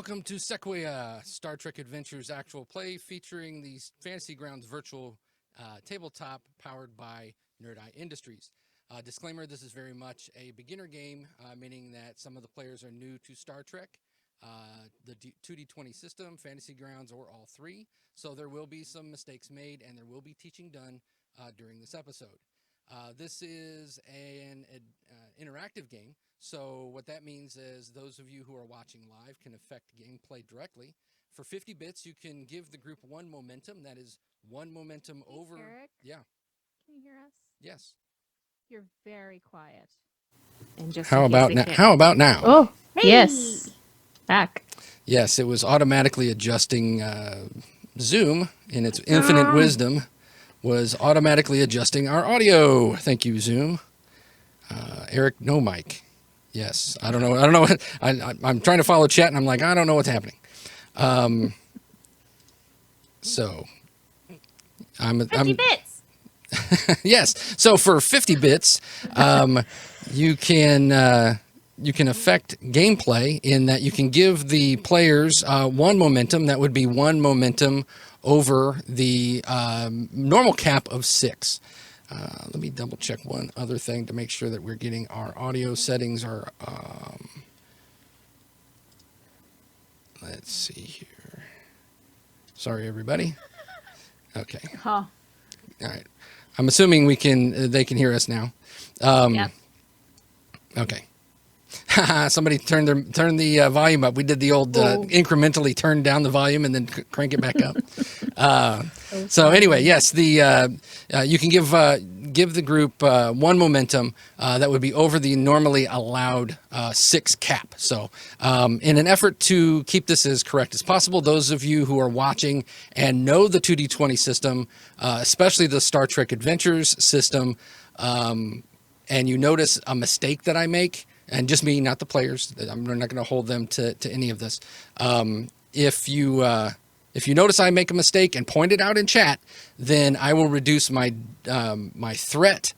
Welcome to Sequoyah, Star Trek Adventures actual play featuring the Fantasy Grounds virtual tabletop powered by Nerd Eye Industries. Disclaimer, this is very much a beginner game, meaning that some of the players are new to Star Trek, the 2D20 system, Fantasy Grounds, or all three. So there will be some mistakes made and there will be teaching done during this episode. This is an interactive game. So what that means is those of you who are watching live can affect gameplay directly. For 50 bits, you can give the group one momentum. That is one momentum over. Eric? Yeah. Can you hear us? Yes. You're very quiet. And just How about now? How about now? Oh, Hey! yes. Back. Yes, it was automatically adjusting. Zoom, in its infinite wisdom, was automatically adjusting our audio. Thank you, Zoom. Eric, no mic. Yes, I don't know what I'm trying to follow chat, and I'm like, I don't know what's happening. So, 50 bits! Yes. So for 50 bits, you can affect gameplay in that you can give the players one momentum. That would be one momentum over the normal cap of 6. Let me double check one other thing to make sure that we're getting our audio settings are, let's see here. Sorry, everybody. Okay. Huh. All right. I'm assuming they can hear us now. Yep. Okay. Somebody turn the volume up. We did the old incrementally turn down the volume and then crank it back up. So anyway, yes, you can give the group one momentum that would be over the normally allowed 6 cap. So in an effort to keep this as correct as possible, those of you who are watching and know the 2D20 system, especially the Star Trek Adventures system, and you notice a mistake that I make, and just me, not the players. I'm not going to hold them to any of this. If you notice I make a mistake and point it out in chat, then I will reduce my threat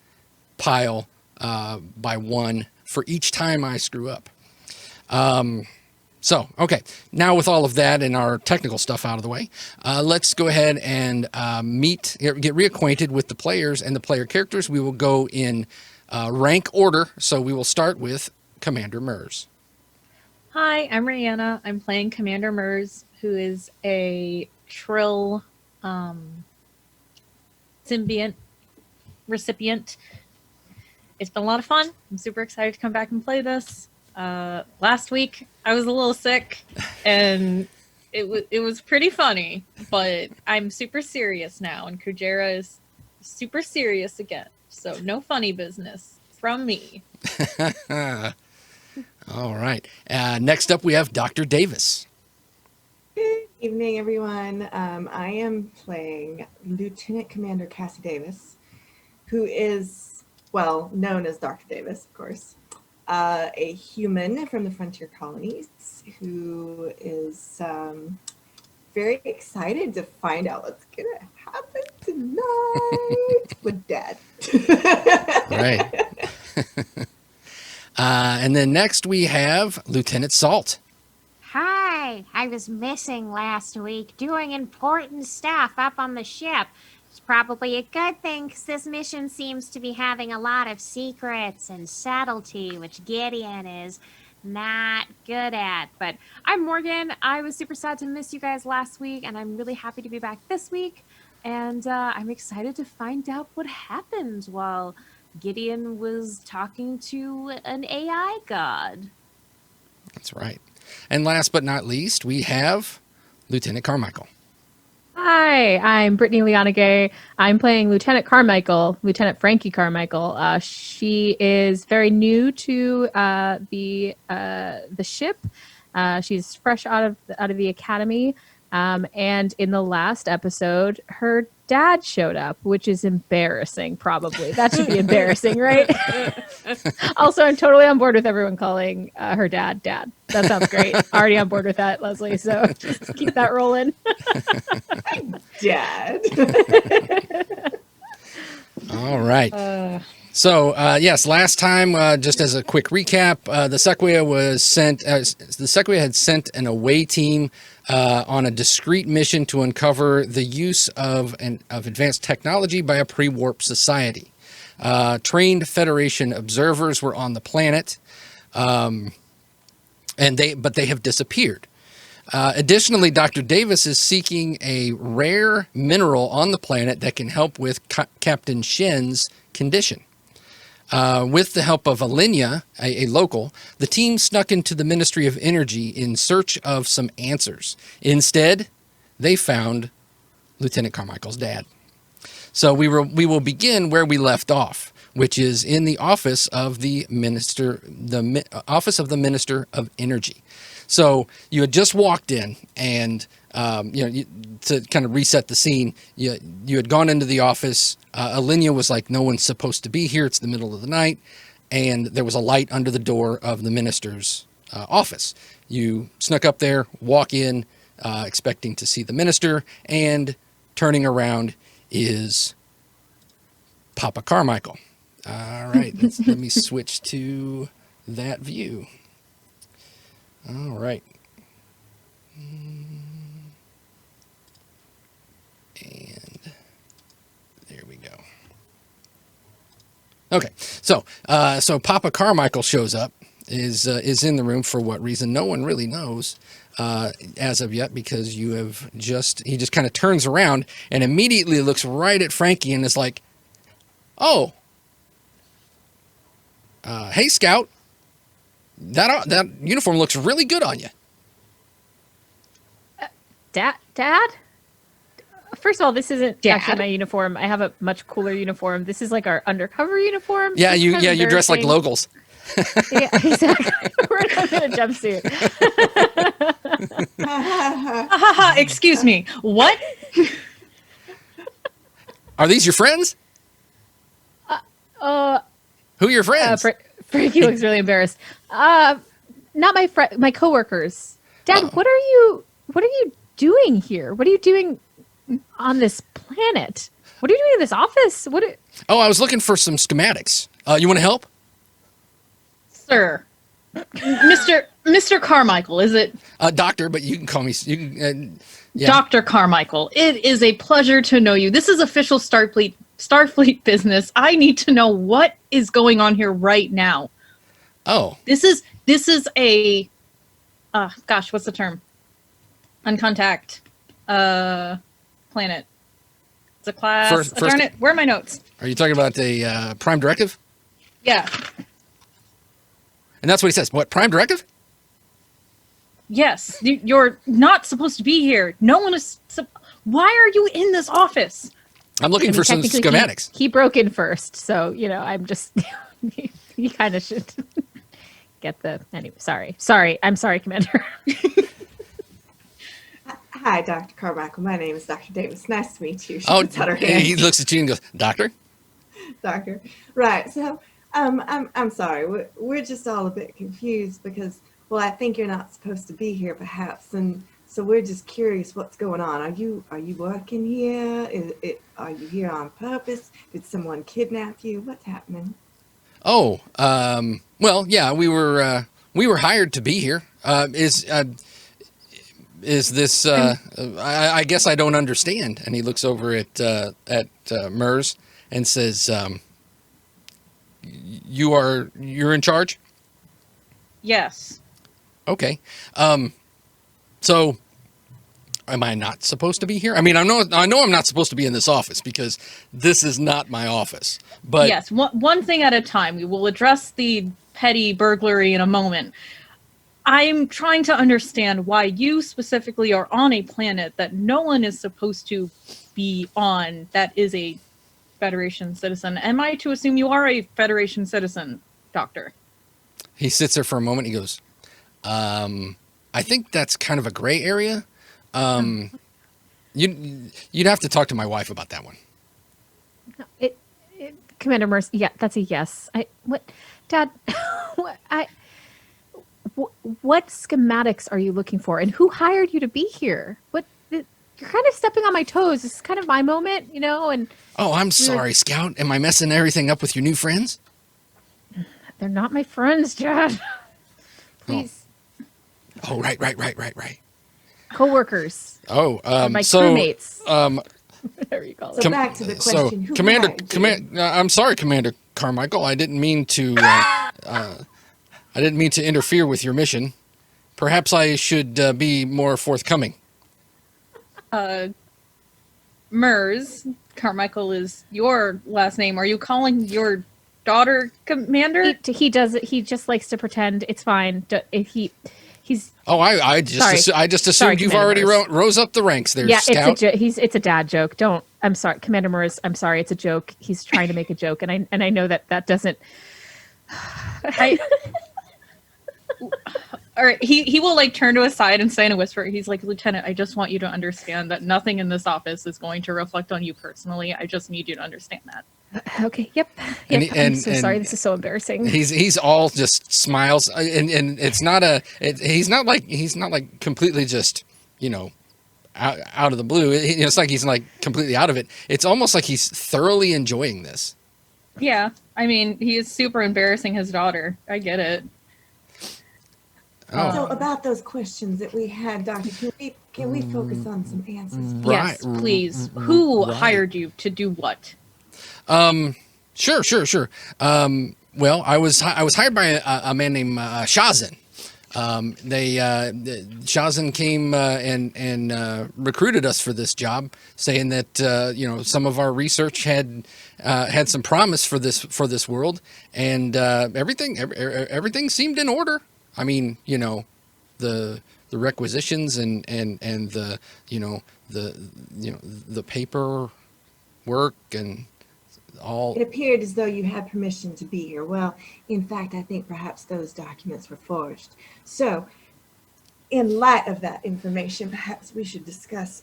pile by 1 for each time I screw up. So, okay, now with all of that and our technical stuff out of the way, let's go ahead and get reacquainted with the players and the player characters. We will go in rank order, so we will start with Commander Mers. Hi, I'm Rihanna. I'm playing Commander Mers, who is a Trill symbiont recipient. It's been a lot of fun. I'm super excited to come back and play this. Last week, I was a little sick, and it was pretty funny, but I'm super serious now, and Kujera is super serious again. So no funny business from me. All right. Next up, we have Dr. Davis. Good evening, everyone. I am playing Lieutenant Commander Cassie Davis, who is, well, known as Dr. Davis, of course, a human from the frontier colonies who is very excited to find out what's going to happen tonight with Dad. Right. And then next we have Lieutenant Salt. Hi, I was missing last week doing important stuff up on the ship. It's probably a good thing because this mission seems to be having a lot of secrets and subtlety, which Gideon is not good at. But I'm Morgan. I was super sad to miss you guys last week, and I'm really happy to be back this week. And I'm excited to find out what happened while Gideon was talking to an AI god. That's right. And last but not least, we have Lieutenant Carmichael. Hi, I'm Brittany Leonagay. I'm playing Lieutenant Carmichael, Lieutenant Frankie Carmichael. She is very new to the ship. She's fresh out of the academy. And in the last episode, her dad showed up, which is embarrassing, probably. That should be embarrassing, right? Also, I'm totally on board with everyone calling her dad. That sounds great. Already on board with that, Leslie, so just keep that rolling. Dad. All right. So yes, last time, just as a quick recap, the Sequoyah was sent. The Sequoyah had sent an away team on a discreet mission to uncover the use of advanced technology by a pre-warp society. Trained Federation observers were on the planet, but they have disappeared. Additionally, Dr. Davis is seeking a rare mineral on the planet that can help with Captain Shen's condition. With the help of Alenia, a local, the team snuck into the Ministry of Energy in search of some answers. Instead, they found Lieutenant Carmichael's dad. So we will begin where we left off, which is in the office of the office of the Minister of Energy. So you had just walked in, and to kind of reset the scene, you had gone into the office. Alenia was like, "No one's supposed to be here. It's the middle of the night," and there was a light under the door of the minister's office. You snuck up there, walk in, expecting to see the minister, and turning around is Papa Carmichael. All right, let me switch to that view. All right. And there we go. Okay, so Papa Carmichael shows up, is in the room for what reason no one really knows as of yet, because he just kind of turns around and immediately looks right at Frankie and is like, "Oh, hey Scout, that uniform looks really good on you." Dad? First of all, this isn't Dad? actually my uniform. I have a much cooler uniform. This is like our undercover uniform. Yeah, It's kind of you dress like embarrassing. locals. Yeah, exactly. We're not in a jumpsuit. Excuse me. What? Are these your friends? Who are your friends? Frankie looks really embarrassed. Not my my coworkers. Dad, what are you doing here? What are you doing on this planet? What are you doing in this office? I was looking for some schematics. You want to help? Sir. Mr. Carmichael, is it? Doctor, but you can call me. Yeah. Dr. Carmichael, it is a pleasure to know you. This is official Starfleet business. I need to know what is going on here right now. Oh. This is a gosh, what's the term? Uncontact planet. It's a class. Darn it, where are my notes? Are you talking about a prime directive? Yeah. And that's what he says. What, prime directive? Yes. You're not supposed to be here. No one is. Why are you in this office? I'm looking for some Technically, schematics. He broke in first, so I'm just. He kind of should get the. Anyway, sorry. I'm sorry, Commander. Hi, Dr. Carmichael. My name is Dr. Davis. Nice to meet you. She Oh, puts out her hand. he looks at you and goes, "Doctor." Doctor. Right. So, I'm sorry. We're just all a bit confused because, well, I think you're not supposed to be here, perhaps, and so we're just curious what's going on. Are you working here? Are you here on purpose? Did someone kidnap you? What's happening? Oh, well, yeah, we were hired to be here. Is this? I guess I don't understand. And he looks over at Mers and says, "You're in charge?" Yes. Okay. So, am I not supposed to be here? I mean, I know I'm not supposed to be in this office because this is not my office. But Yes, one thing at a time. We will address the petty burglary in a moment. I'm trying to understand why you specifically are on a planet that no one is supposed to be on that is a Federation citizen. Am I to assume you are a Federation citizen, Doctor? he sits there for a moment. He goes, "I think that's kind of a gray area. You'd have to talk to my wife about that one." Commander Mercer, yeah, that's a yes. Dad? What schematics are you looking for, and who hired you to be here? you're kind of stepping on my toes. This is kind of my moment, you know, and Oh, I'm sorry, Scout. Am I messing everything up with your new friends? they're not my friends, Jad. Please. Oh, right. Co-workers. Oh, My so, crewmates. Whatever you call it. So back to the question. Who Commander, hired you? I'm sorry, Commander Carmichael. I didn't mean to. I didn't mean to interfere with your mission. Perhaps I should be more forthcoming. Mers, Carmichael is your last name. Are you calling your daughter Commander? He does it. He just likes to pretend. It's fine. He's Oh, I just assumed Sorry, you've Commander already Mers. rose up the ranks there, yeah. Scout. It's a dad joke. Don't. I'm sorry, Commander Mers. I'm sorry. It's a joke. He's trying to make a joke, and I know that doesn't. All right, he will like turn to his side and say in a whisper, he's like, Lieutenant, I just want you to understand that nothing in this office is going to reflect on you personally. I just need you to understand that. Okay. Yep. And I'm so sorry. This is so embarrassing. He's all just smiles, and it's not he's not like completely just out of the blue. It's like he's like completely out of it. It's almost like he's thoroughly enjoying this. Yeah, I mean, he is super embarrassing his daughter. I get it. Oh. So about those questions that we had, Doctor, can we focus on some answers? Right. Yes, please. Who Right. hired you to do what? Sure. Well, I was hired by a man named Shazin. Shazin came and recruited us for this job, saying that some of our research had some promise for this world, and everything seemed in order. I mean, the requisitions and the the paper work and all. It appeared as though you had permission to be here. Well, in fact, I think perhaps those documents were forged. So, in light of that information, perhaps we should discuss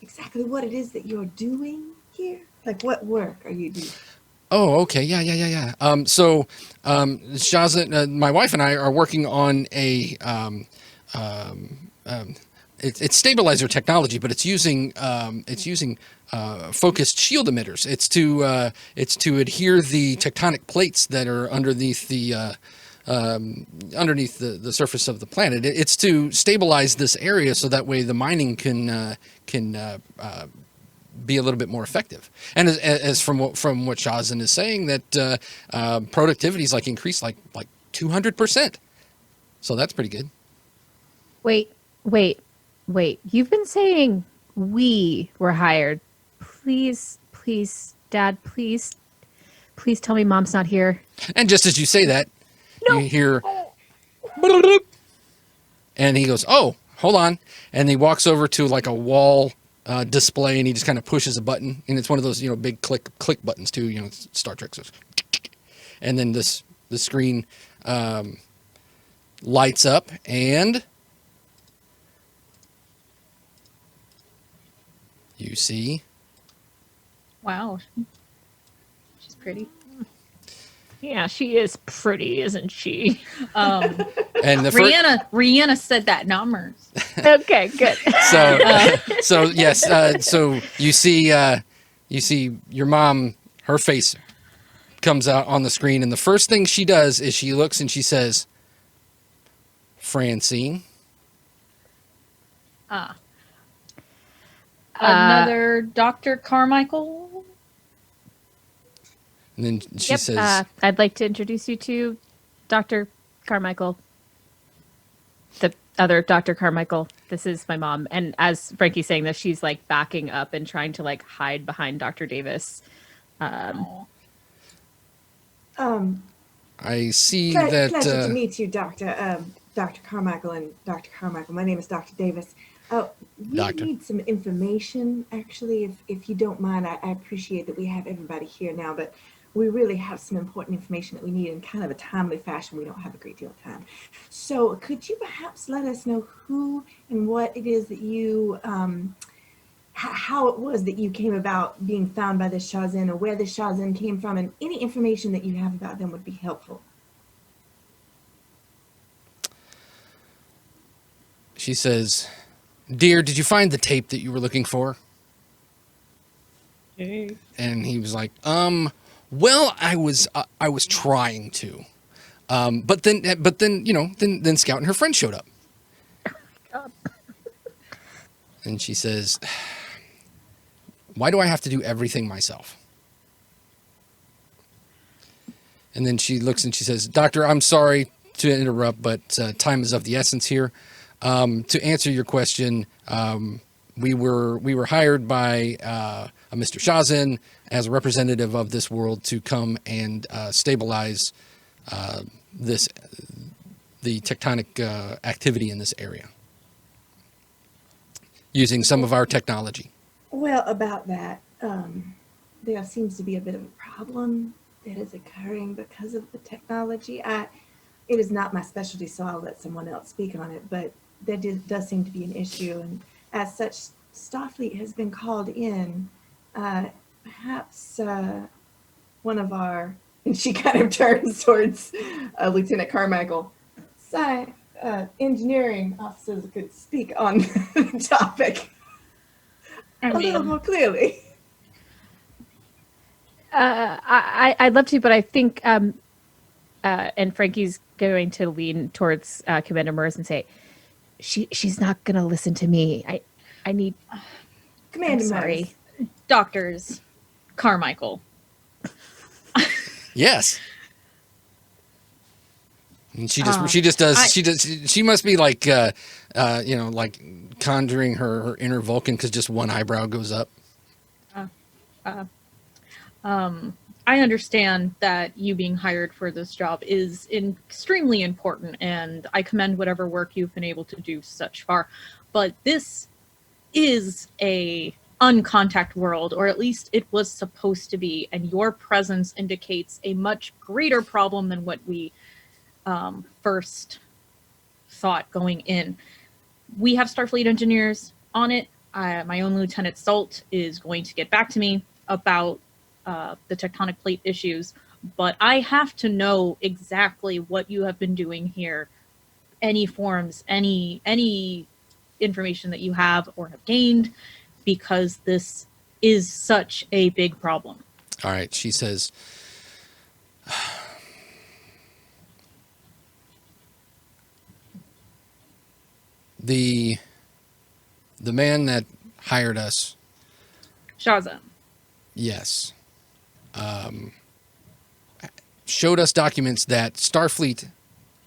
exactly what it is that you're doing here. Like, what work are you doing? Oh, okay. Yeah. Shazin, my wife and I are working on a, it's stabilizer technology, but it's using focused shield emitters. It's to adhere the tectonic plates that are underneath the surface of the planet. It's to stabilize this area so that way the mining can be a little bit more effective. And as from what Shazin is saying, that productivity is like increased like 200%. So that's pretty good. Wait. You've been saying we were hired. Please, Dad, please tell me Mom's not here. And just as you say that, you hear, and he goes, "Oh, hold on," and he walks over to like a wall display, and he just kind of pushes a button, and it's one of those big click buttons too. Star Trek says, and then the screen lights up, and you see. Wow. She's pretty. Yeah, she is pretty, isn't she? And the Rihanna said that, not Mers. Okay, good. So yes, so you see your mom, her face comes out on the screen, and the first thing she does is she looks and she says, "Francine." Another Dr. Carmichael. And then she says, I'd like to introduce you to Dr. Carmichael. The other Dr. Carmichael. This is my mom. And as Frankie's saying this, she's like backing up and trying to like hide behind Dr. Davis. I see Pleasure that. to meet you, Dr. Carmichael and Dr. Carmichael. My name is Dr. Davis. We need some information, actually, if you don't mind. I appreciate that we have everybody here now, but we really have some important information that we need in kind of a timely fashion. We don't have a great deal of time. So could you perhaps let us know who and what it is that you, how it was that you came about being found by this Shazin, or where the Shazin came from, and any information that you have about them would be helpful. She says, Dear, did you find the tape that you were looking for? Okay. And he was like, well, I was trying to. But then, then Scout and her friend showed up. God. And she says, why do I have to do everything myself? And then she looks and she says, Doctor, I'm sorry to interrupt, but time is of the essence here. To answer your question, we were hired by a Mr. Shazin as a representative of this world to come and stabilize the tectonic activity in this area using some of our technology. Well, about that, there seems to be a bit of a problem that is occurring because of the technology. It is not my specialty, so I'll let someone else speak on it, but there does seem to be an issue, and as such, Starfleet has been called in. Perhaps one of our, and she kind of turns towards Lieutenant Carmichael, engineering officers could speak on the topic a little more clearly. I'd love to, but I think, and Frankie's going to lean towards Commander Mers and say, she's not going to listen to me. I need. Commander I'm sorry. Mers. Doctors Carmichael. Yes. And she must be like, like conjuring her inner Vulcan because just one eyebrow goes up. I understand that you being hired for this job is extremely important, and I commend whatever work you've been able to do such far. But this is a uncontact world, or at least it was supposed to be, and your presence indicates a much greater problem than what we first thought going in. We have Starfleet engineers on it. My own Lieutenant Salt is going to get back to me about the tectonic plate issues, but I have to know exactly what you have been doing here, any forms, any information that you have or have gained, because this is such a big problem. All right, she says, the man that hired us, Shazam. yes, showed us documents that Starfleet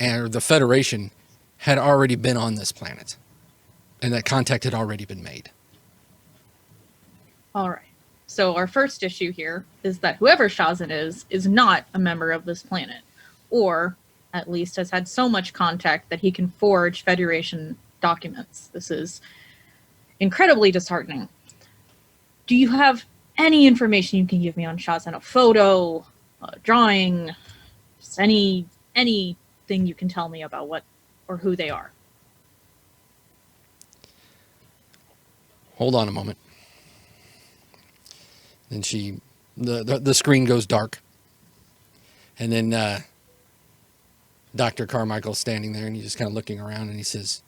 or the Federation had already been on this planet, and that contact had already been made. All right. So our first issue here is that whoever Shazam is not a member of this planet, or at least has had so much contact that he can forge Federation documents. This is incredibly disheartening. Do you have any information you can give me on Shazam? A photo, a drawing, just anything you can tell me about what or who they are? Hold on a moment. Then the screen goes dark. And then Dr. Carmichael's standing there, and he's just kind of looking around, and he says,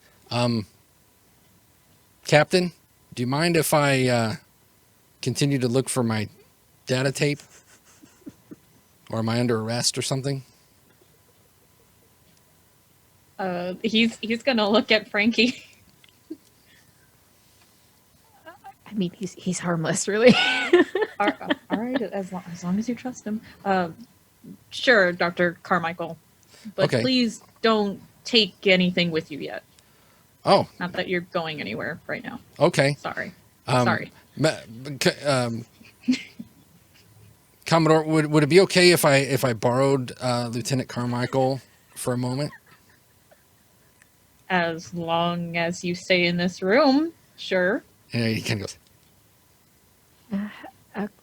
Captain, do you mind if I continue to look for my data tape? Or am I under arrest or something? He's gonna look at Frankie. I mean, he's harmless, really. All right, as long as you trust him. Sure, Dr. Carmichael. But Okay. please don't take anything with you yet. Oh, Not that you're going anywhere right now. okay. Sorry. Um, Sorry. Commodore, would it be okay if I borrowed Lieutenant Carmichael for a moment? As long as you stay in this room, sure. And he kind of goes,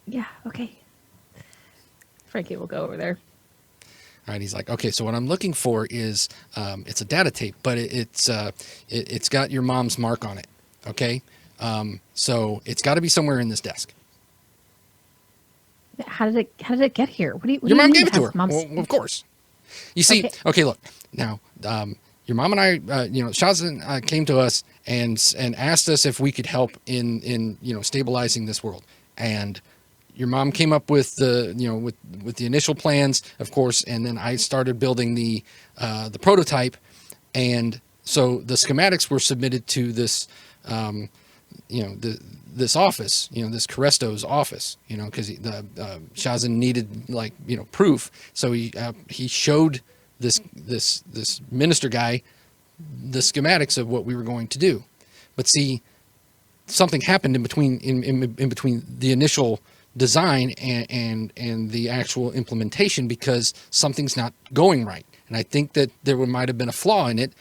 Yeah, okay. Frankie will go over there. all right. He's like, okay. So what I'm looking for is it's a data tape, but it's got your mom's mark on it. Okay. So it's got to be somewhere in this desk. How did it get here? What do you Your mom mean gave it to her. has mom's- Well, of course. You see, okay, look, now, your mom and I, Shazin came to us and asked us if we could help in stabilizing this world. And your mom came up with the with the initial plans, of course, and then I started building the prototype. And so the schematics were submitted to this this office, this Caresto's office, because the Shazin needed proof. So he showed this minister guy the schematics of what we were going to do. But see, something happened in between the initial design and the actual implementation, because something's not going right. And I think that there might have been a flaw in it,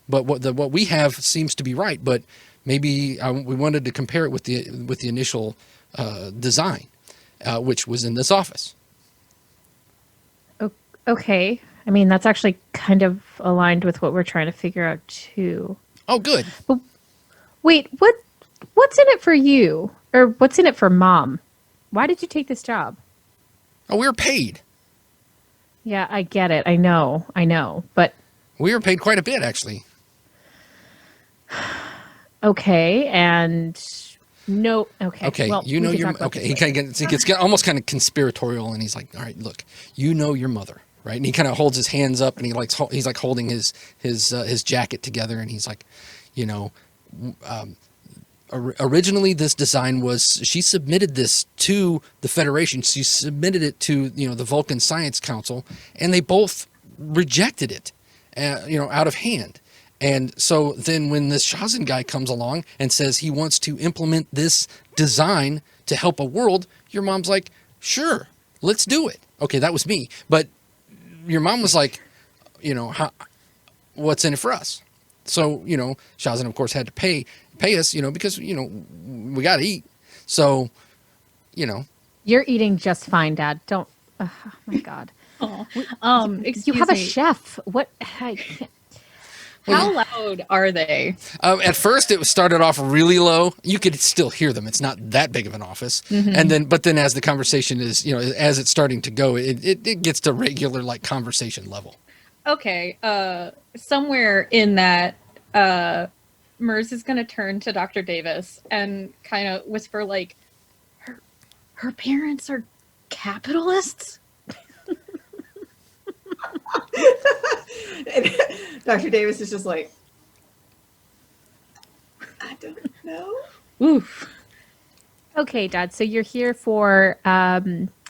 but what we have seems to be right. But maybe we wanted to compare it with the initial design, which was in this office. Okay. I mean, that's actually kind of aligned with what we're trying to figure out too. Oh, good. But wait, what's in it for you? Or what's in it for Mom? Why did you take this job? Oh, we were paid. Yeah, I get it. I know. But we were paid quite a bit, actually. Okay, and no. Okay. Okay, well, He gets almost kind of conspiratorial, and he's like, "All right, look, your mother, right?" And he kind of holds his hands up, and he's like holding his jacket together, and he's like, originally this design she submitted this to the Federation. She submitted it to the Vulcan Science Council, and they both rejected it, out of hand. And so then when this Shazin guy comes along and says he wants to implement this design to help a world, your mom's like, sure, let's do it. Okay, that was me. But your mom was like, what's in it for us? So, Shazin, of course, had to pay us, because, we got to eat. So, You're eating just fine, Dad. Don't. Oh, my God. Excuse you have a me. chef. What? I can't. How loud are they? At first, it started off really low. You could still hear them. It's not that big of an office. Mm-hmm. But then as the conversation is, as it's starting to go, it gets to regular conversation level. Okay. Somewhere in that, Mers is going to turn to Dr. Davis and kind of whisper her parents are capitalists? And Dr. Davis is just like, I don't know. Oof. Okay, Dad. So you're here for,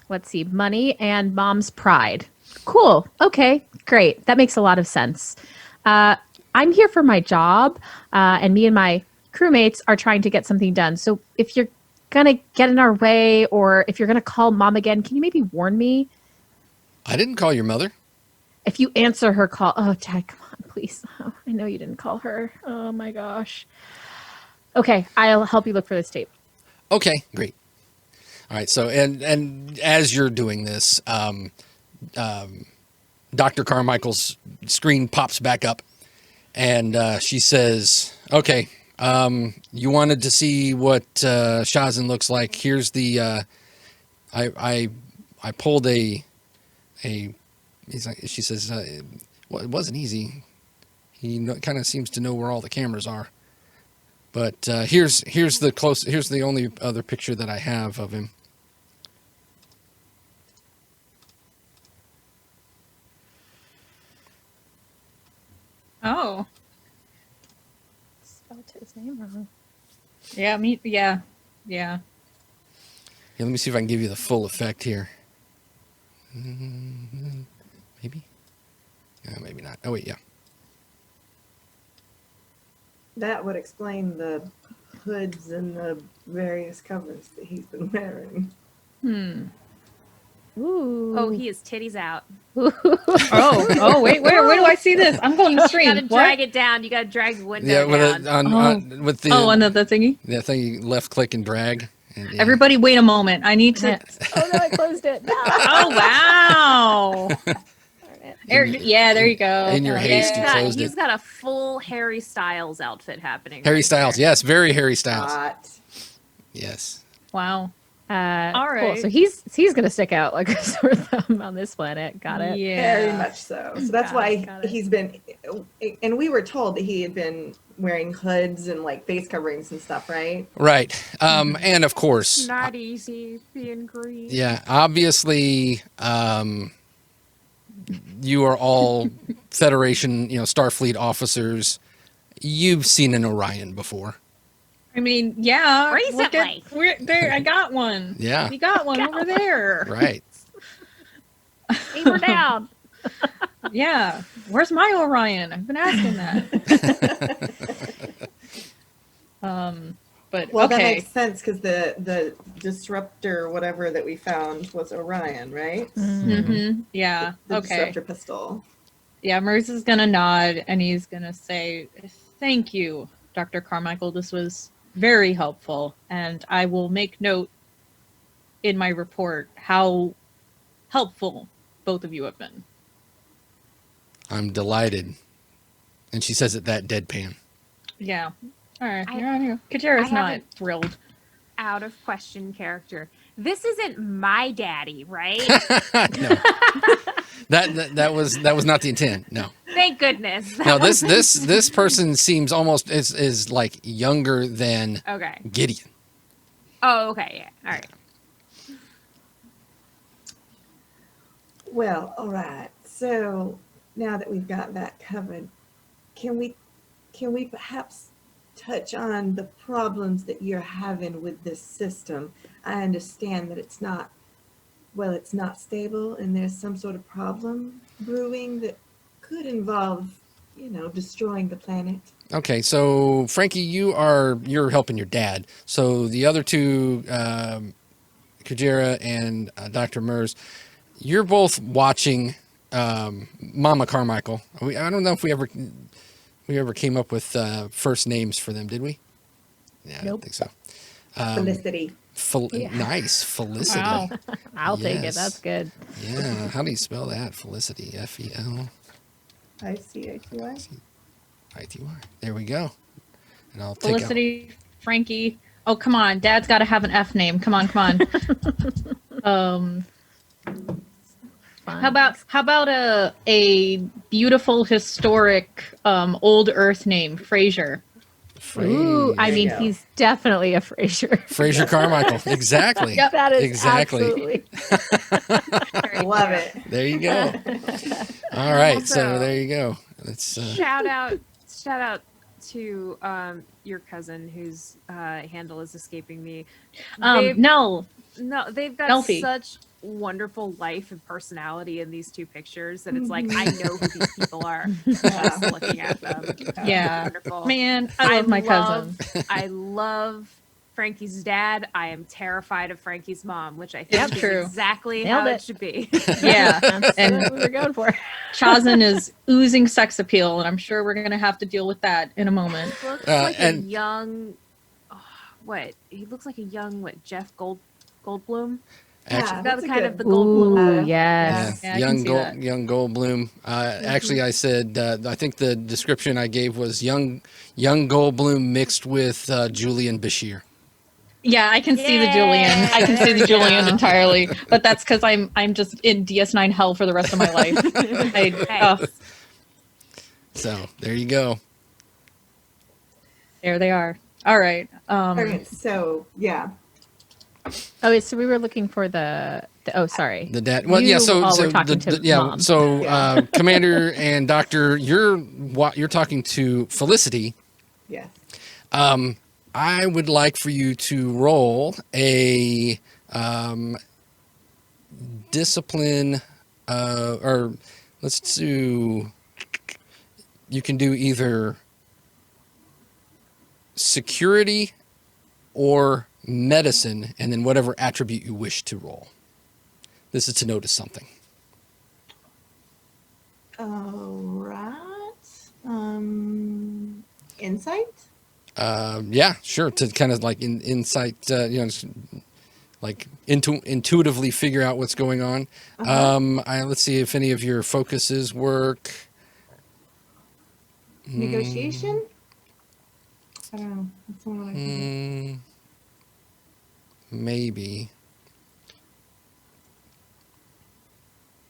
let's see, money and Mom's pride. Cool. Okay, great. That makes a lot of sense. I'm here for my job, and me and my crewmates are trying to get something done. So if you're going to get in our way, or if you're going to call Mom again, can you maybe warn me? I didn't call your mother. If you answer her call, oh, Dad, come on, please. Oh, I know you didn't call her. Oh my gosh. Okay, I'll help you look for this tape. Okay, great. All right. So, and as you're doing this, Dr. Carmichael's screen pops back up, and she says, "Okay, you wanted to see what Shazin looks like. Here's the. I pulled a." She says, well, it wasn't easy. He kind of seems to know where all the cameras are. But here's the only other picture that I have of him. Oh. Spelled his name wrong. Yeah, yeah. Here, let me see if I can give you the full effect here. Maybe? Maybe not. Oh, wait, yeah. That would explain the hoods and the various covers that he's been wearing. Ooh. Oh, he has titties out. Oh, wait, where do I see this? I'm going to You stream. gotta drag it down. You gotta drag the window Yeah, down. with the another thingy? that thing, you left click and drag. And, yeah. Everybody wait a moment. I need to... Oh, no, I closed it. No. Oh, wow. There you go. In your haste, you closed He's it. got a full Harry Styles outfit happening. Harry right Styles, there. yes, very Harry Styles. Hot. Yes. Wow. All Cool. right. So he's gonna stick out like a sore thumb on this planet. Got it. Yeah. Very much so. So that's why got it. he's been, and we were told that he had been wearing hoods and like face coverings and stuff, right? Right. And of course, Not easy being green. yeah, obviously, you are all Federation, Starfleet officers. You've seen an Orion before. I mean, yeah. Recently. There, I got one. Yeah. We got one over there. Right. Aim her down. Yeah. Where's my Orion? I've been asking that. But Well, that okay. makes sense because the disruptor, whatever that we found, was Orion, right? Yeah. The Okay. disruptor pistol. Yeah, Mers is gonna nod and he's gonna say, "Thank you, Dr. Carmichael. This was very helpful, and I will make note in my report how helpful both of you have been." I'm delighted. And she says it that deadpan. Yeah. All right. I- You're on here. Kujera's I not haven't- thrilled. Out of question character. This isn't my daddy, right? No. That was not the intent. No. Thank goodness. No, this person seems almost is like younger than Okay. Gideon. Oh, okay. Yeah. All right. Well, all right. So now that we've got that covered, can we perhaps touch on the problems that you're having with this system? I understand that it's not stable and there's some sort of problem brewing that could involve, destroying the planet. Okay, so Frankie, you're helping your dad. So the other two, Kujera and Dr. Mers, you're both watching Mama Carmichael. I don't know if we ever came up with first names for them, did we? Yeah, I don't Nope. think so. Felicity. Yeah. Nice, Felicity. Wow. I'll take it. Yes. That's good. Yeah, how do you spell that? Felicity, Felity. ICITY. There we go. And I'll take out. Felicity, Frankie. Oh, come on. Dad's got to have an F name. Come on. Fine. How about a beautiful historic old Earth name, Frasier? Ooh, I There you mean, go. he's definitely a Frasier. Fraser Carmichael. Exactly. Yep. That is Exactly. absolutely. Love it. There you go. All right, so Also- there you go. Let's Shout out to your cousin whose handle is escaping me. They've- No. No, they've got Delphi. such wonderful life and personality in these two pictures that it's like I know who these people are just looking at them. Yeah. Wonderful. Man, I love my cousin. I love Frankie's dad. I am terrified of Frankie's mom, which I think Yep, is true. exactly Nailed how it. it should be. Yeah. That's And- what we were going for. Chazin is oozing sex appeal, and I'm sure we're going to have to deal with that in a moment. He looks like and- a young, he looks like a young Jeff Goldblum. actually, That's kind of the Ooh, Goldblum. yes. Yeah, I can see that. young Goldblum. Actually, I said I think the description I gave was young Goldblum mixed with Julian Bashir. Yeah, I can see the Yay! Julian. I can see There the we Julian go. entirely, but that's because I'm just in DS9 hell for the rest of my life. So there you go. There they are. All right. All right. So yeah. Oh, wait, so we were looking for the oh, sorry. The dad. Well, You yeah. So, all so were talking to yeah. Mom. So Yeah. Commander and Doctor, you're talking to Felicity. Yes. I would like for you to roll a discipline, or let's do. You can do either security or medicine, and then whatever attribute you wish to roll. This is to notice something. All right. Insight. Yeah, sure. To kind of like insight, just like intuitively figure out what's going on. Let's see if any of your focuses work. Negotiation. I don't know. That's the one I can Maybe.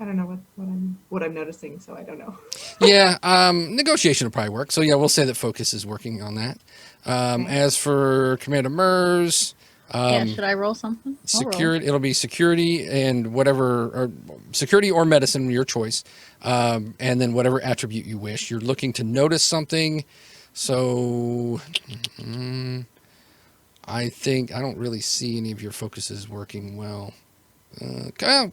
I don't know what I'm noticing, so I don't know. Yeah, negotiation will probably work. So yeah, we'll say that focus is working on that. Okay. As for Commander Mers, Yeah, should I roll something? I'll roll. security, it'll be security and whatever, or security or medicine, your choice. And then whatever attribute you wish. You're looking to notice something. So I think I don't really see any of your focuses working well.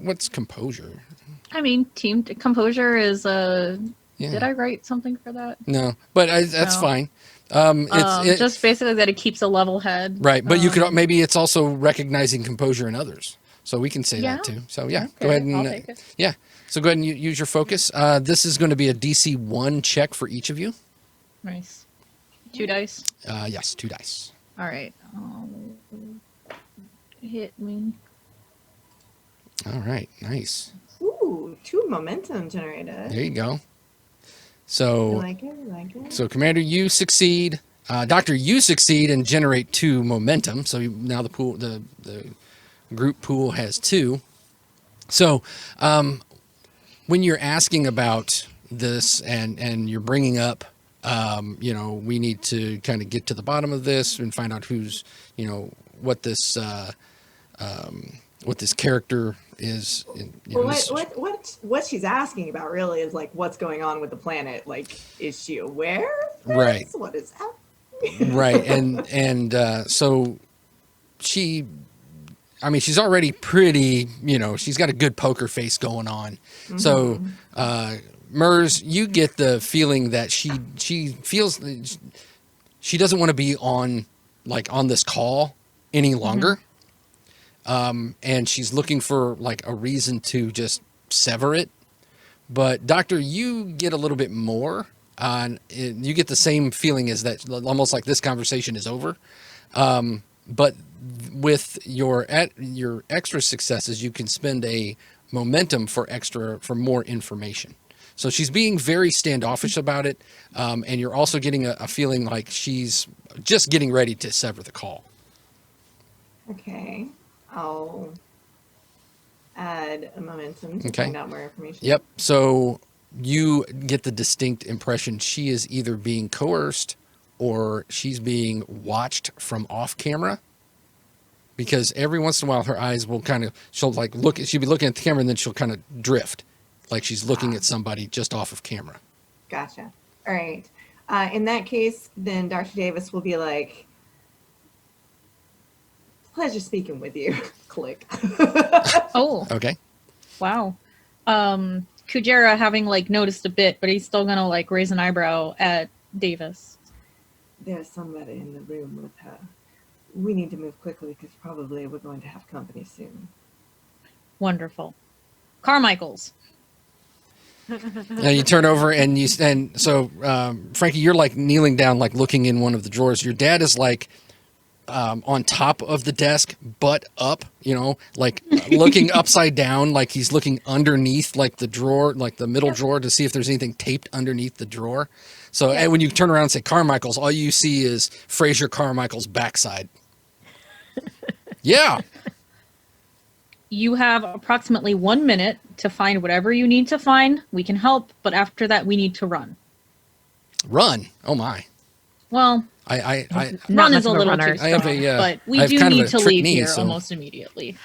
What's composure? I mean, team composure is Yeah. Did I write something for that? No, but that's No. fine. It's Just basically that it keeps a level head. right, but you could maybe it's also recognizing composure in others, so we can say that too. So yeah, Okay, go ahead and I'll take it. yeah. So go ahead and use your focus. This is going to be a DC 1 check for each of you. Nice. 2 dice. Yes, 2 dice. All right. Hit me. All right, nice. Ooh, 2 momentum generated. There you go. I So like it. I like it. so Commander, you succeed. Doctor, you succeed and generate 2 momentum. So now the pool, the group pool has 2. So when you're asking about this and you're bringing up, we need to kind of get to the bottom of this and find out who's, what this character is. What she's asking about really is like what's going on with the planet. Like, is she aware of this? Right. What is happening? Right, and so she's already pretty, she's got a good poker face going on. Mm-hmm. So Mers, you get the feeling that she feels she doesn't want to be on this call any longer. Mm-hmm. And she's looking for a reason to just sever it. But Doctor, you get a little bit more. You get the same feeling as that, almost like this conversation is over. But with your extra successes, you can spend a momentum for more information. So she's being very standoffish about it, and you're also getting a feeling like she's just getting ready to sever the call. Okay, I'll add a momentum to find out more information. Yep. So you get the distinct impression she is either being coerced or she's being watched from off camera, because every once in a while her eyes will she'll be looking at the camera and then she'll kind of drift, like she's looking at somebody just off of camera. Gotcha. All right. In that case, then Dr. Davis will be like, pleasure speaking with you. Click. Oh. Okay. Wow. Kujera having noticed a bit, but he's still gonna raise an eyebrow at Davis. There's somebody in the room with her. We need to move quickly because probably we're going to have company soon. Wonderful. Carmichael's. Now you turn over and so Frankie, you're kneeling down, looking in one of the drawers. Your dad is on top of the desk, butt up, looking upside down, like he's looking underneath the drawer, the middle drawer, to see if there's anything taped underneath the drawer. So and when you turn around and say Carmichael's, all you see is Fraser Carmichael's backside. Yeah. You have approximately 1 minute to find whatever you need to find. We can help, but after that, we need to run. Run? Oh my. Well, I run is a little too I have strong, a, but we I have do kind of need a to trick leave knee, here so- almost immediately.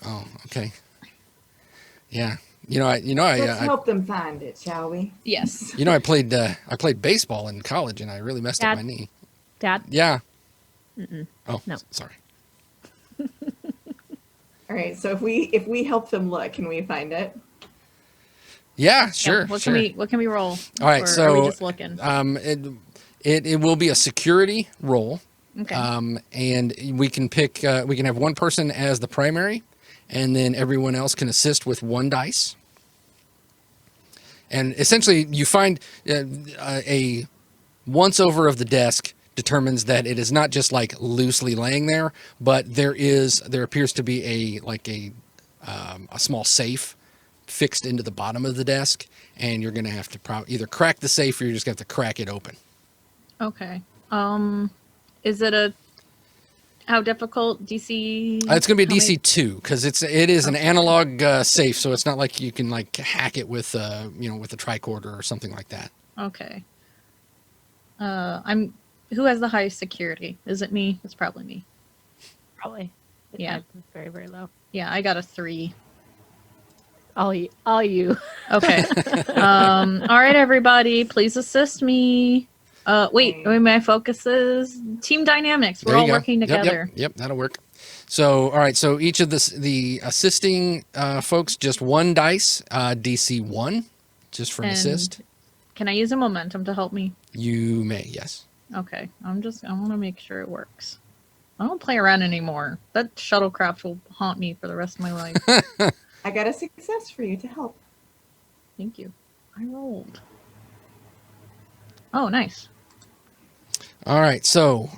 Oh, okay. Yeah. Let's help them find it, shall we? Yes. I played baseball in college and I really messed up Dad? my knee. Dad? Yeah. Mm-mm. Oh, No. Sorry. All right. So if we help them look, can we find it? Yeah, sure. Yeah, what sure. can we roll? All right, Or so are we just looking? It will be a security roll. Okay. And we can pick. We can have one person as the primary, and then everyone else can assist with 1 dice. And essentially, you find a once over of the desk determines that it is not just loosely laying there, but there appears to be a small safe fixed into the bottom of the desk, and you're going to have to either crack the safe or you're just going to have to crack it open. Okay. Is it a How difficult? DC? It's going to be a how many- DC 2 because it is an analog safe, so it's not like you can like hack it with with a tricorder or something like that. Okay. Who has the highest security? Is it me? It's probably me. Probably. Yeah. Very, very low. Yeah, I got a 3. All you. Okay. All right, everybody, please assist me. Wait, my focus is team dynamics. We're There you all go. working Yep, together. Yep, that'll work. So, all right. So each of the assisting folks, just 1 dice, DC 1, just for an And assist. Can I use a momentum to help me? You may, yes. Okay. I want to make sure it works. I don't play around anymore. That shuttlecraft will haunt me for the rest of my life. I got a success for you to help. Thank you. I rolled. Oh, nice. All right. So,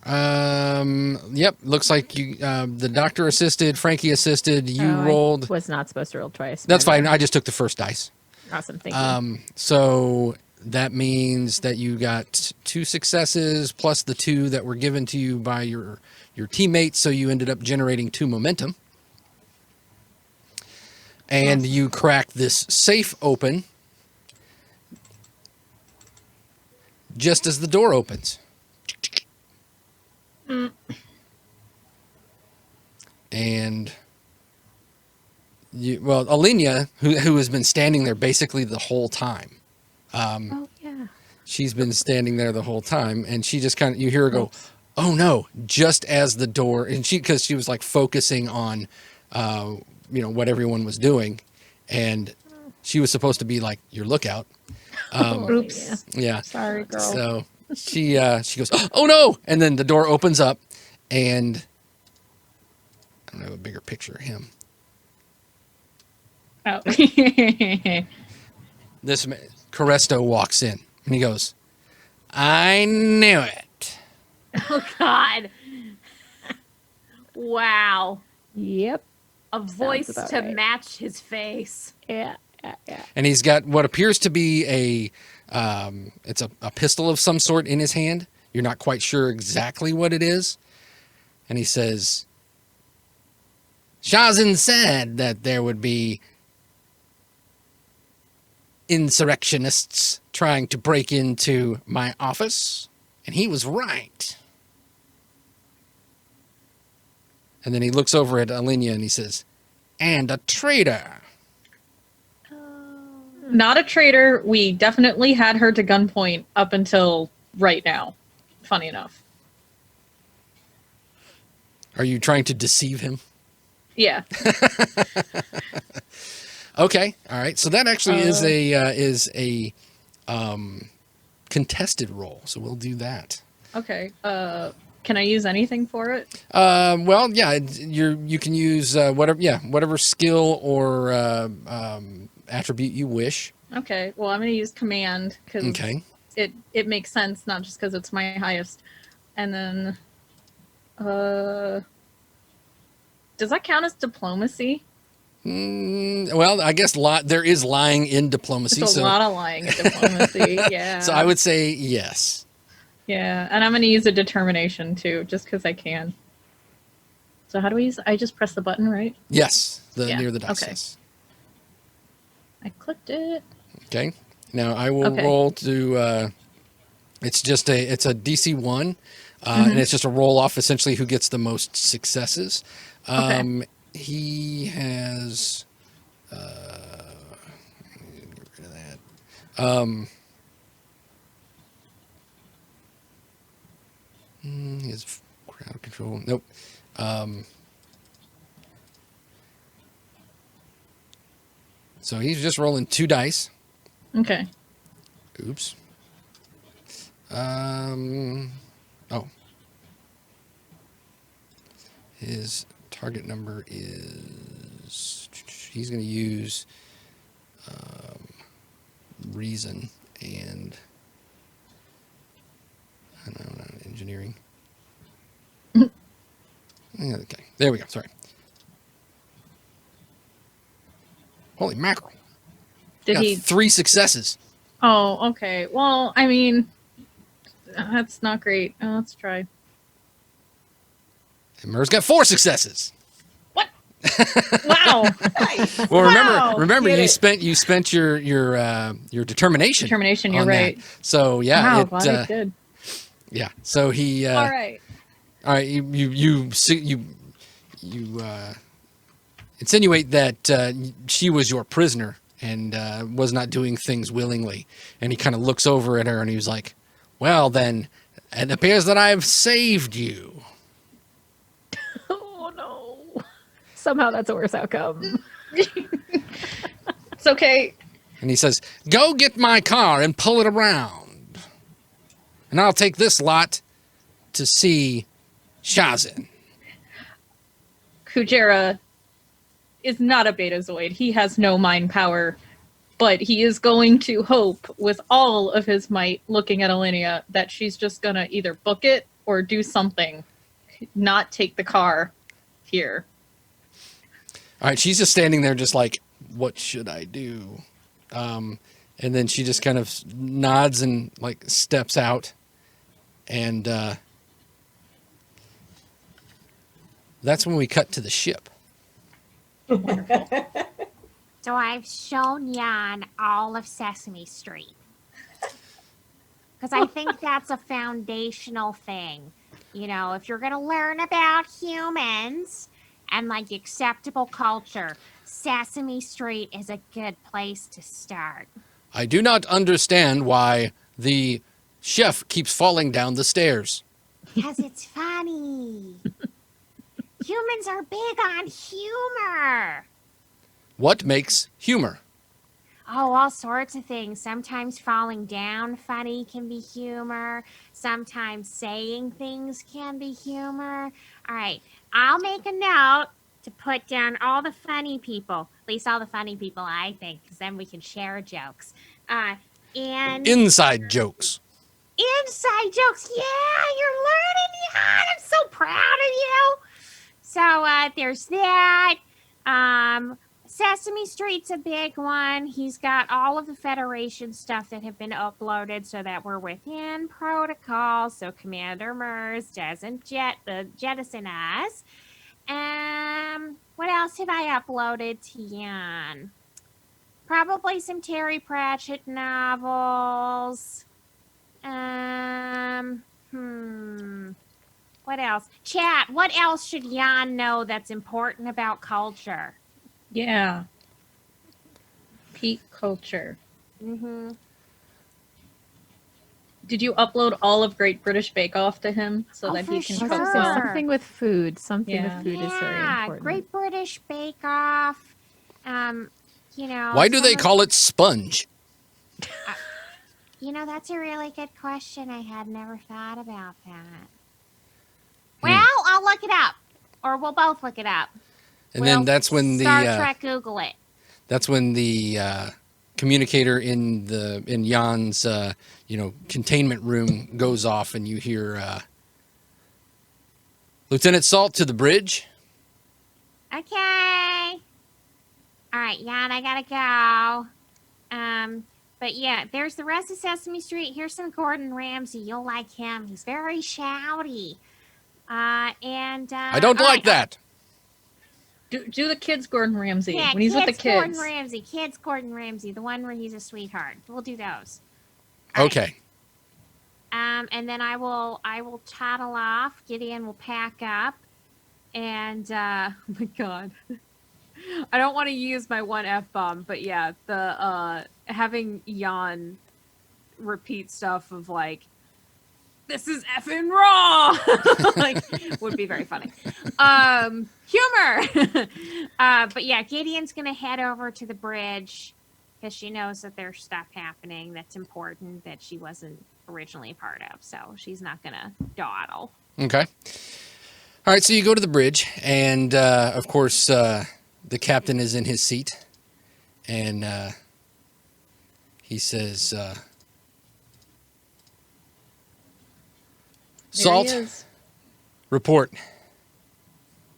yep. Looks like you, the doctor assisted, Frankie assisted. You I rolled. was not supposed to roll twice. That's My fine. bad. I just took the first dice. Awesome. Thank you. So that means that you got 2 successes plus the 2 that were given to you by your teammates. So you ended up generating 2 momentum. And you crack this safe open just as the door opens. And Alenia, who has been standing there basically the whole time. Oh yeah. She's been standing there the whole time, and she just kind of, you hear her go, "Oh no!" Just as the door, and because she was like focusing on, what everyone was doing, and she was supposed to be like your lookout. Oops. Yeah. Sorry, girl. So she goes, "Oh no!" And then the door opens up, and I don't have a bigger picture of him. Oh. This Caresto walks in, and he goes, "I knew it." Oh God. Wow. Yep. A voice about to right. match his face. Yeah. And he's got what appears to be it's a pistol of some sort in his hand. You're not quite sure exactly what it is. And he says, "Shazin said that there would be insurrectionists trying to break into my office, and he was right." And then he looks over at Alenia and he says, "And a traitor." Not a traitor. We definitely had her to gunpoint up until right now. Funny enough. Are you trying to deceive him? Yeah. Okay, all right. So that actually is a contested roll. So we'll do that. Okay. Can I use anything for it? Well, yeah, you can use whatever skill or attribute you wish. Okay. Well, I'm going to use command because Okay. it makes sense, not just because it's my highest. And then, does that count as diplomacy? Well, I guess there is lying in diplomacy. It's a lot of lying in diplomacy. Yeah. So I would say yes. Yeah, and I'm going to use a determination too, just because I can. So how do we use? I just press the button, right? Yes, Yeah, near the dice. okay. Yes. I clicked it. Okay. Now I will Okay. roll to. It's a DC 1, and it's just a roll off essentially who gets the most successes. Okay. He has. Get rid of that. He has crowd control. Nope. So he's just rolling 2 dice. Okay. Oops. Oh. His target number is, he's going to use reason and, I don't know, engineering. Okay, there we go, sorry. Holy mackerel. Did Got he? 3 successes. Oh, okay. Well, I mean, that's not great. Let's try. And Mers got 4 successes. Wow. Nice. Well, Wow. remember, Get you spent your determination. Determination, you're on that. right. So yeah, Wow, glad I did. yeah. So he. All right. All right. You insinuate that she was your prisoner and was not doing things willingly. And he kind of looks over at her and he was like, "Well, then, it appears that I've saved you." Oh no. Somehow that's a worse outcome. It's okay. And he says, "Go get my car and pull it around. And I'll take this lot to see Shazin." Kujera is not a Betazoid. He has no mind power, but he is going to hope with all of his might, looking at Alinea, that she's just gonna either book it or do something, not take the car here. All right, she's just standing there just like, "What should I do?" And then she just kind of nods and like steps out. And that's when we cut to the ship. So I've shown Jan all of Sesame Street. Because I think that's a foundational thing. You know, if you're going to learn about humans and like acceptable culture, Sesame Street is a good place to start. I do not understand why the chef keeps falling down the stairs. Because it's funny. Humans are big on humor. What makes humor? Oh, all sorts of things. Sometimes falling down funny can be humor. Sometimes saying things can be humor. All right, I'll make a note to put down all the funny people. At least all the funny people, I think, because then we can share jokes. And Inside jokes. inside jokes. Yeah, you're learning, Jan. I'm so proud of you. So there's that. Sesame Street's a big one. He's got all of the Federation stuff that have been uploaded so that we're within protocol, so Commander Mers doesn't jettison us. What else have I uploaded to Jan? Probably some Terry Pratchett novels. What else? Chat, what else should Jan know that's important about culture? Yeah. Peak culture. Mm-hmm. Did you upload all of Great British Bake Off to him so Oh, that he for can sure. cook So well? something with food. Something Yeah. with food is very important. Great British Bake Off. You know. Why do some they of- call it sponge? You know, that's a really good question. I had never thought about that. Hmm. Well, I'll look it up, or we'll both look it up. And then We'll that's when Star the Trek Google it. that's when the communicator in Jan's containment room goes off, and you hear Lieutenant Salt to the bridge. Okay. All right, Jan, I gotta go. But yeah, there's the rest of Sesame Street. Here's some Gordon Ramsay. You'll like him. He's very shouty. I don't all like right, that. Do the kids Gordon Ramsay Yeah, when he's with the kids. Kids Gordon Ramsay, the one where he's a sweetheart. We'll do those. All right. Okay. And then I will toddle off. Gideon will pack up, and oh my god, I don't want to use my one F-bomb, but yeah, the having Jan repeat stuff of like, "This is effing raw," like would be very funny. Humor. But yeah, Gideon's gonna head over to the bridge because she knows that there's stuff happening that's important that she wasn't originally a part of, so she's not gonna dawdle. Okay. All right, so you go to the bridge, and of course, the captain is in his seat, and he says, "Salt, There he is. report.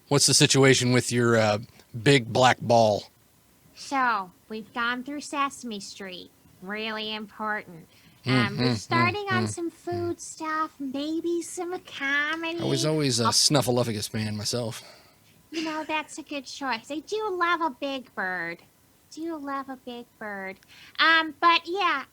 What's the situation with your big black ball?" So we've gone through Sesame Street, really important. We're starting on some food stuff, maybe some comedy. I was always a Snuffleupagus fan myself. You know, that's a good choice. I do love a big bird. But yeah,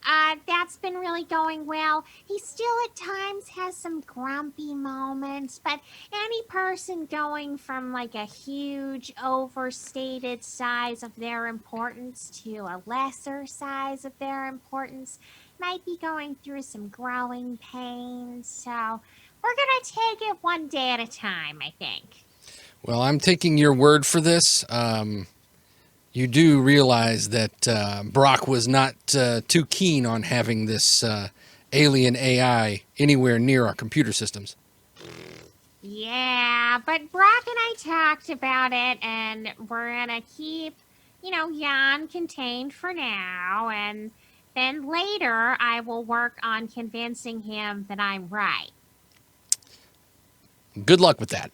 that's been really going well. He still at times has some grumpy moments, but any person going from like a huge overstated size of their importance to a lesser size of their importance might be going through some growing pains. So we're gonna take it one day at a time, I think. Well, I'm taking your word for this. You do realize that Brock was not too keen on having this alien AI anywhere near our computer systems. Yeah, but Brock and I talked about it, and we're gonna keep, Jan contained for now, and then later I will work on convincing him that I'm right. Good luck with that.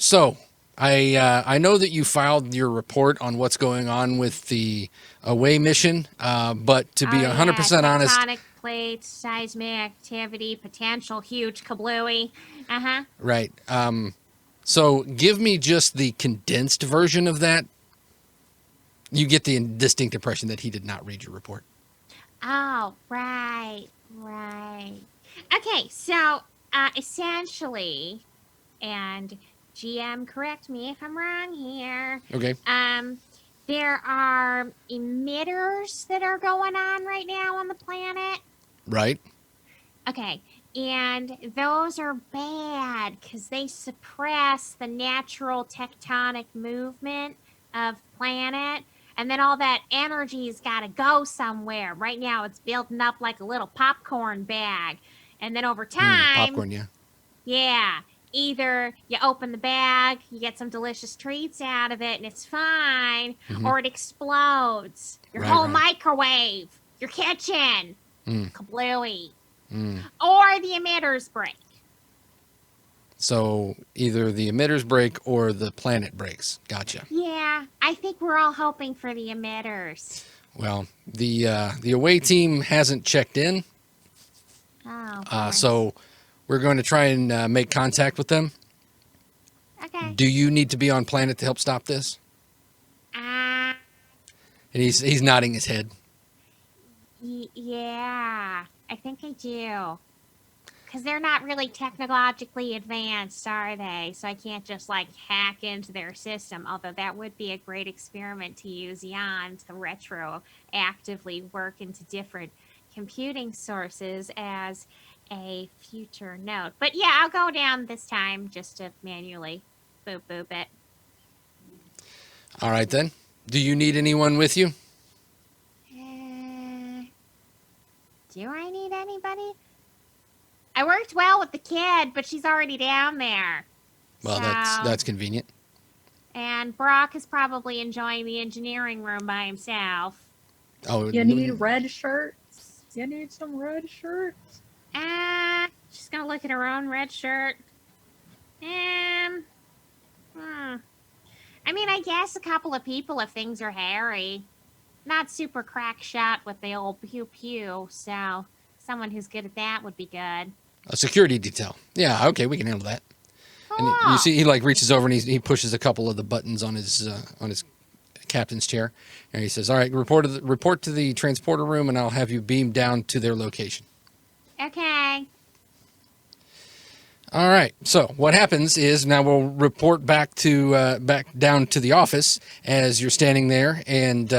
So I know that you filed your report on what's going on with the away mission, but to be 100% honest, tectonic plates, seismic activity, potential huge kablooey. right. So give me just the condensed version of that. You get the distinct impression that he did not read your report. Oh, right. Okay, so essentially, and GM, correct me if I'm wrong here. Okay. There are emitters that are going on right now on the planet. Right. Okay, and those are bad because they suppress the natural tectonic movement of the planet. And then all that energy's got to go somewhere. Right now, it's building up like a little popcorn bag. And then over time... popcorn, yeah. Yeah. Either you open the bag, you get some delicious treats out of it, and it's fine, or it explodes. Your whole microwave, your kitchen, kablooey. Or the emitters break. So either the emitters break or the planet breaks. Gotcha. Yeah, I think we're all hoping for the emitters. Well, the away team hasn't checked in, Oh, so we're going to try and make contact with them. okay. Do you need to be on planet to help stop this? And he's nodding his head. Yeah, I think I do. Because they're not really technologically advanced, are they? So I can't just, hack into their system. Although that would be a great experiment to use Jan to retroactively work into different computing sources as a future note. But yeah, I'll go down this time just to manually boop it. All right, then. Do you need anyone with you? Do I need anybody? I worked well with the kid, but she's already down there. Well, So- that's convenient. And Brock is probably enjoying the engineering room by himself. Oh, You need red shirts. You need some red shirts. She's gonna look at her own red shirt. I mean, I guess a couple of people if things are hairy. Not super crack shot with the old pew, so someone who's good at that would be good. a security detail. Yeah, okay, we can handle that. And Cool. you see, he reaches over and he pushes a couple of the buttons on his captain's chair, and he says, "All right, report to the transporter room, and I'll have you beamed down to their location." Okay. All right. So what happens is now we'll report back down to the office as you're standing there, and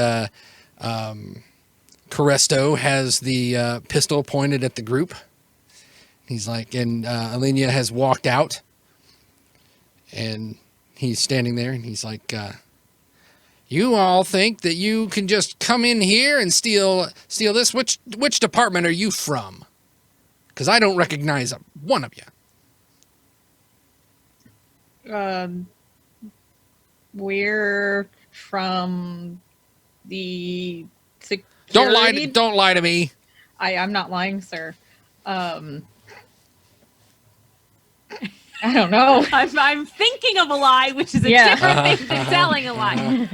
Caresto has the pistol pointed at the group. He's like, and Alenia has walked out, and he's standing there, and he's like, "You all think that you can just come in here and steal this? Which department are you from? Because I don't recognize one of you." We're from the security. Don't lie to me. I'm not lying, sir. I don't know. I'm thinking of a lie, which is a Yeah. different thing than telling a lie.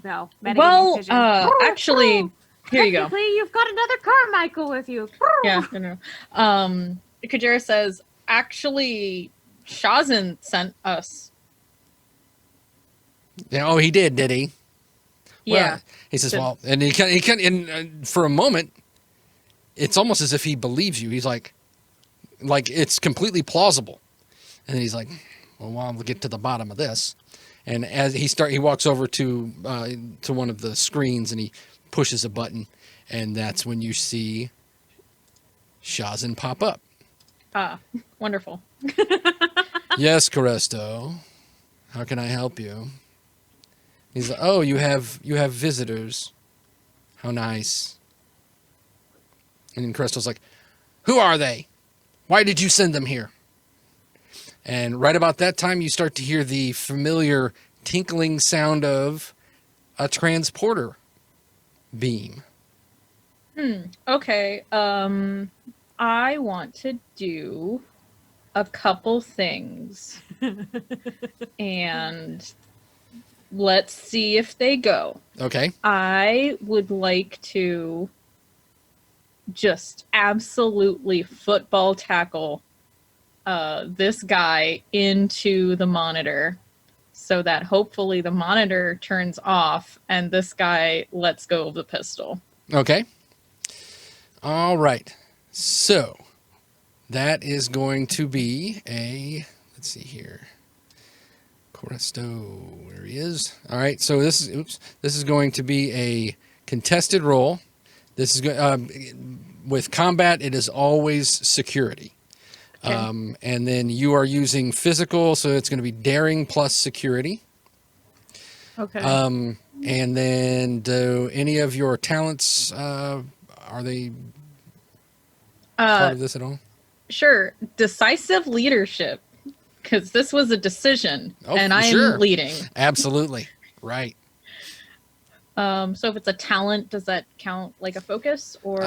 No, Well, actually, Here you go. Technically, you've got another Carmichael with you. Yeah, no. Kujera says, actually, Shazin sent us. Yeah, oh, he did he? Yeah. Well, he says, Good. well, and and for a moment, it's almost as if he believes you. He's like it's completely plausible. And then he's like, well, we'll get to the bottom of this. And as he walks over to one of the screens and he pushes a button, and that's when you see Shazin pop up. Ah, wonderful. Yes, Cresto. How can I help you? He's like, oh, you have visitors. How nice. And then Cresto's like, who are they? Why did you send them here? And right about that time, you start to hear the familiar tinkling sound of a transporter beam. Okay. I want to do a couple things. And let's see if they go. Okay. I would like to just absolutely football tackle this guy into the monitor so that hopefully the monitor turns off and this guy lets go of the pistol. Okay. All right. So that is going to be let's see here. Cresto, where he is. All right. So this is going to be a contested roll. This is with combat. It is always security. Okay. And then you are using physical, so it's going to be daring plus security. Okay. And then do any of your talents, are they part of this at all? Sure. Decisive leadership, because this was a decision and I sure. am leading. Absolutely. Right. So if it's a talent, does that count like a focus or?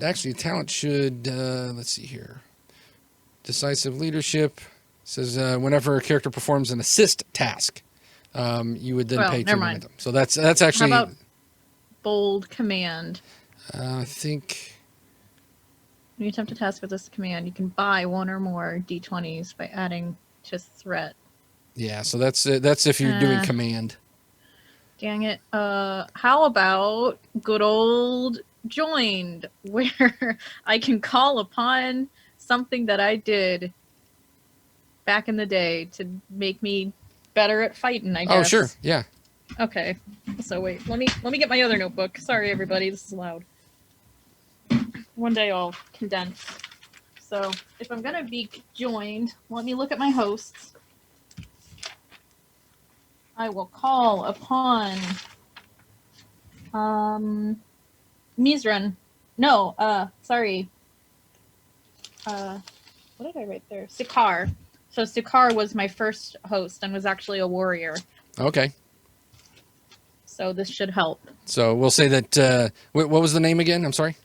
Actually, talent should, let's see here. Decisive leadership says whenever a character performs an assist task, you would then pay 2 never mind. momentum. So that's actually. How about bold command? I think. When you attempt a task with this command, you can buy one or more d20s by adding to threat. Yeah, so that's if you're doing command. Dang it. How about good old joined, where I can call upon something that I did back in the day to make me better at fighting, I guess. Oh, sure. Yeah. Okay. So wait, let me get my other notebook. Sorry everybody, this is loud. One day I'll condense. So if I'm gonna be joined, let me look at my hosts. I will call upon Mizran. No, sorry. What did I write there? Sukar. So Sukar was my first host and was actually a warrior. Okay. So this should help. So we'll say that. What was the name again? I'm sorry.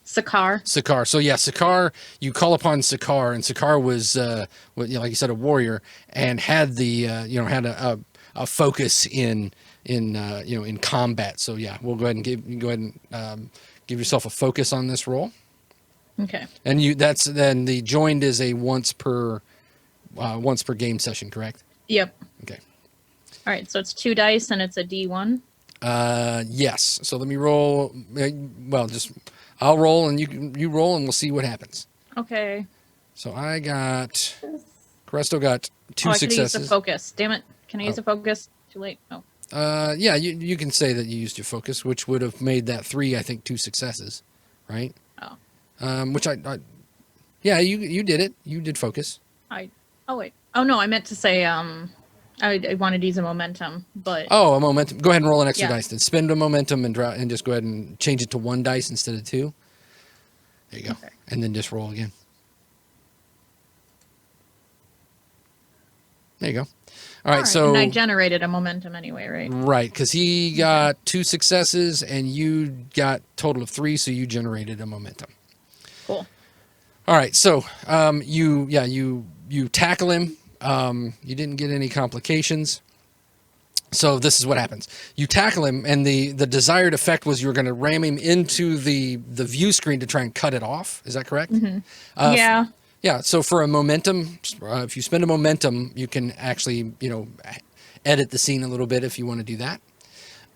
Sukar. Sukar. So yeah, Sukar. You call upon Sukar, and Sukar was, like you said, a warrior, and had the, had a focus in combat. So yeah, we'll go ahead and give yourself a focus on this roll. Okay. And then the joined is a once per game session, correct? Yep. Okay. All right. So it's 2 dice and it's a D1. Yes. So let me roll. Well, I'll roll and you roll and we'll see what happens. Okay. So Cresto got 2 I successes. could use a focus. Damn it. Can I use a focus? Too late. Oh. Yeah, you can say that you used your focus, which would have made that 3, I think, 2 successes, right? Oh. Which yeah, you did it. You did focus. Oh wait. Oh no, I meant to say I wanted to use a momentum, but Oh, a momentum. Go ahead and roll an extra Yeah. dice. Then spend a momentum and just go ahead and change it to 1 dice instead of 2. There you go. Okay. And then just roll again. There you go. All right, so and I generated a momentum anyway, right? right, because he got 2 successes and you got total of 3, so you generated a momentum. Cool. All right, so you tackle him. You didn't get any complications. So this is what happens. You tackle him, and the desired effect was you were going to ram him into the view screen to try and cut it off. Is that correct? Yeah. Yeah. So for a momentum, if you spend a momentum, you can actually, edit the scene a little bit if you want to do that.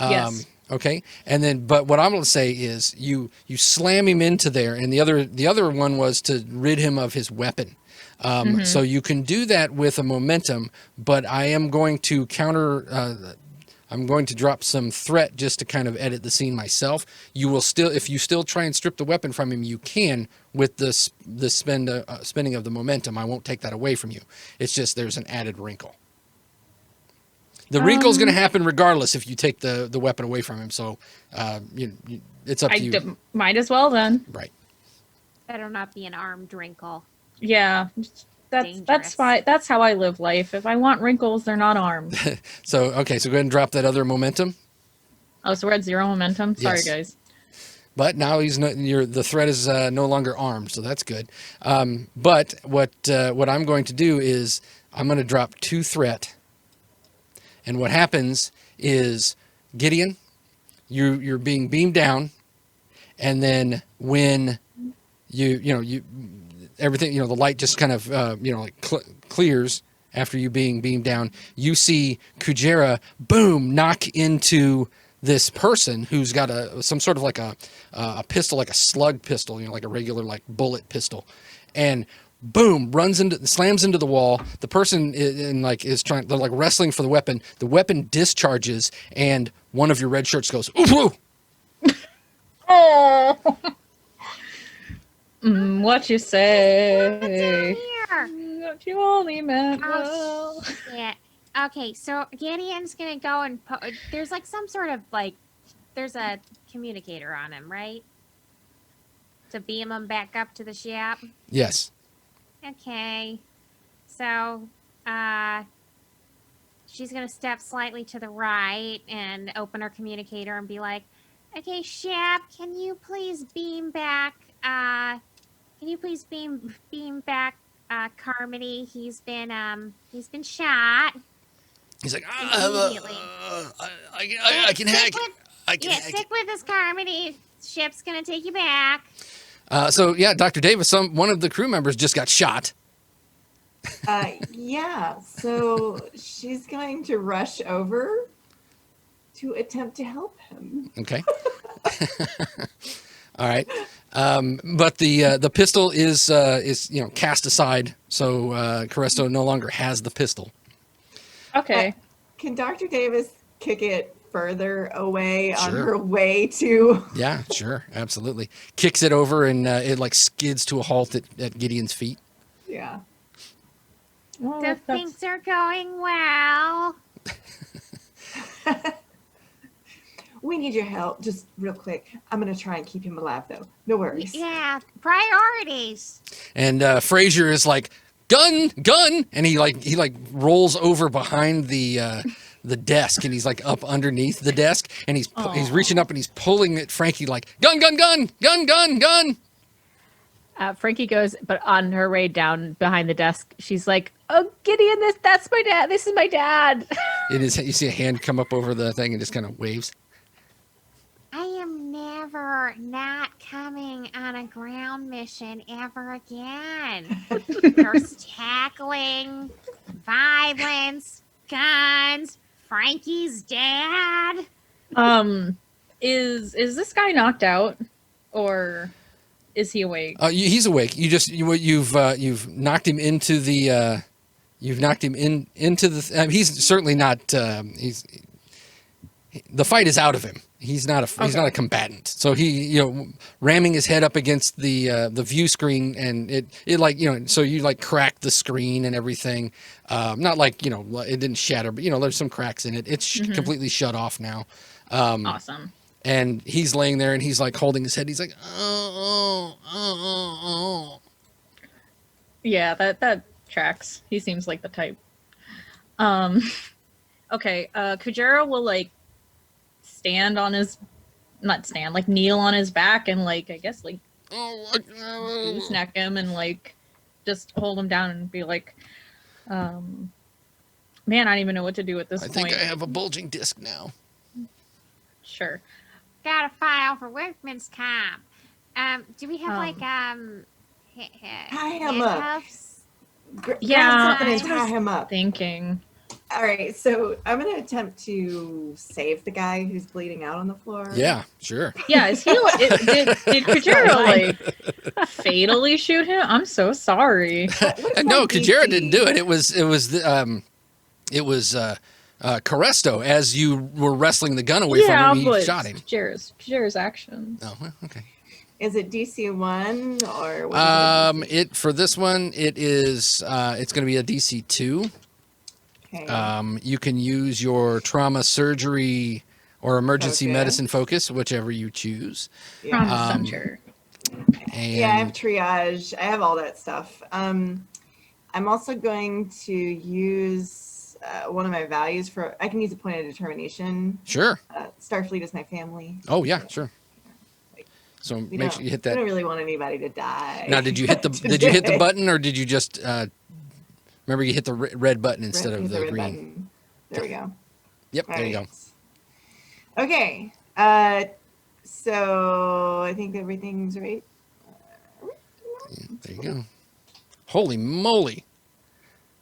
Yes. Okay. And then, but what I'm going to say is you slam him into there, and the other one was to rid him of his weapon. So you can do that with a momentum, but I am going to I'm going to drop some threat just to kind of edit the scene myself. You will still, if you still try and strip the weapon from him, you can with the spending of the momentum. I won't take that away from you. It's just there's an added wrinkle. The wrinkle's going to happen regardless if you take the weapon away from him. So it's up to you. Might as well then. Right. Better not be an armed wrinkle. Yeah. That's Dangerous. fine. That's how I live life. If I want wrinkles, they're not armed. So go ahead and drop that other momentum. Oh, so we're at 0 momentum. Sorry, Yes. guys. But now the threat is no longer armed, so that's good. But what I'm going to do is I'm going to drop 2 threat, and what happens is Gideon, you're being beamed down, and then when you everything, the light just kind of clears after you being beamed down, you see Kujera knock into this person who's got some sort of like a pistol, like a slug pistol, like a regular like bullet pistol, and boom, slams into the wall. The person they're like wrestling for the weapon. The weapon discharges, and one of your red shirts goes, ooh, Oh. What you say? Here. What you only meant Oh, well. Yeah. Okay, so Gideon's gonna go and there's like some sort of there's a communicator on him, right? To beam him back up to the ship. yes. Okay. So, she's gonna step slightly to the right and open her communicator and be like, "Okay, ship, can you please beam back? Beam back Carmody? He's been shot." He's like, Immediately. I can hack. Stick with us, Carmody. Ship's gonna take you back. So yeah, Dr. Davis, one of the crew members just got shot. Yeah, so she's going to rush over to attempt to help him. Okay. All right. But the pistol is cast aside, so Caresto no longer has the pistol. Okay. Can Dr. Davis kick it further away on Sure. her way to? Yeah, sure, absolutely. Kicks it over, and it like skids to a halt at Gideon's feet. Yeah. Well, So things are going well. We need your help, just real quick. I'm gonna try and keep him alive, though. No worries. Yeah, priorities. And Frazier is like, gun, and he rolls over behind the desk, and he's like up underneath the desk, and he's reaching up and he's pulling at Frankie like, gun. Frankie goes, but on her way down behind the desk, she's like, "Oh, Gideon, that's my dad. This is my dad." It is. You see a hand come up over the thing and just kind of waves. I am never not coming on a ground mission ever again. There's tackling, violence, guns, Frankie's dad. Is this guy knocked out, or is he awake? He's awake. You've knocked him into the. He's certainly not. The fight is out of him. He's not a combatant. So he, ramming his head up against the view screen, and it so you like cracked the screen and everything. Not like, it didn't shatter, but there's some cracks in it. It's completely shut off now. Awesome. And he's laying there and he's like holding his head. He's like, oh. Yeah, that tracks. He seems like the type. Okay, Kujera will stand on his, not stand, kneel on his back and I guess gooseneck him and just hold him down and be like, Man, I don't even know what to do at this I point. think I have a bulging disc now. Sure. Got a file for workman's comp. Do we have like Tie him up. handcuffs? Yeah, Grab something and that's what I tie was him up. thinking. All right, so I'm gonna attempt to save the guy who's bleeding out on the floor. Yeah, sure. Yeah, is he did Kujera like fatally shoot him? I'm so sorry. What is And no, my Kujera DC? didn't do it. It was Caresto, as you were wrestling the gun away Yeah, from him, he but shot him. Kujera's action. Oh, well, okay. Is it DC 1 or what is it? It for this one, it is it's going to be a DC 2. Okay. You can use your trauma surgery or emergency Okay. medicine focus, whichever you choose. Trauma yeah. center. And Yeah, I have triage. I have all that stuff. I'm also going to use one of my values for. I can use a point of determination. sure. Starfleet is my family. Oh yeah, sure. So We make sure you hit that. We don't really want anybody to die. Now, did you hit the today. button, or did you just remember you hit the red button instead Hit of the red green? button. There we go. Yep, there you go. Right. Okay. So I think everything's right. There you go. Holy moly,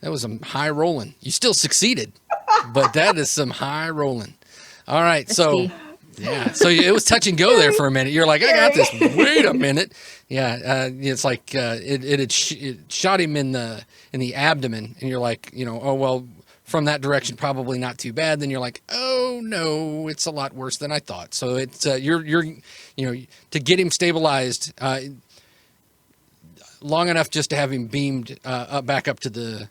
that was some high rolling. You still succeeded, but that is some high rolling. All right, so. Risky. Yeah, so it was touch and go there for a minute. You're like, I got this. Wait a minute. Yeah, it's like it shot him in the abdomen, and you're like, oh well, from that direction, probably not too bad. Then you're like, oh no, it's a lot worse than I thought. So it's you're to get him stabilized long enough just to have him beamed back up to the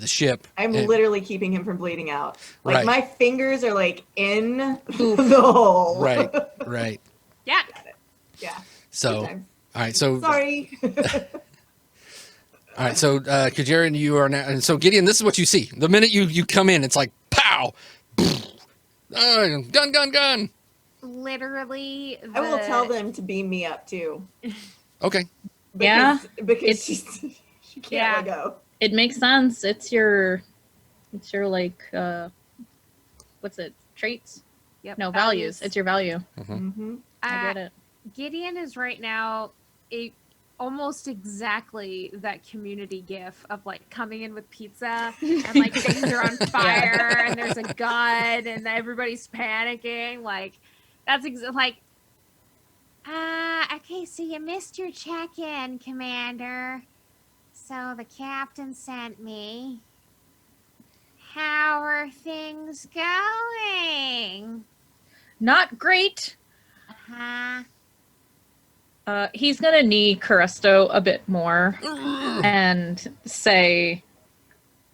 ship. I'm And- literally keeping him from bleeding out. Like Right. my fingers are like in the hole. right. Yeah. Yeah. So Good times. all right, so Sorry. All right, so Kujera, and you are now, and so Gideon, this is what you see. The minute you come in, it's like pow, gun. Literally, I will the- tell them to beam me up too. Okay, Yeah, Because she can't Yeah. let go. It makes sense. It's your like what's it? Traits? Yep. No, values. It's your value. Mm-hmm. I get it. Gideon is right now almost exactly that community gif of like coming in with pizza and like things are on fire and there's a gun and everybody's panicking. Like that's like okay, so you missed your check-in, Commander. So the captain sent me. How are things going? Not great. Huh? He's gonna knee Caresto a bit more and say,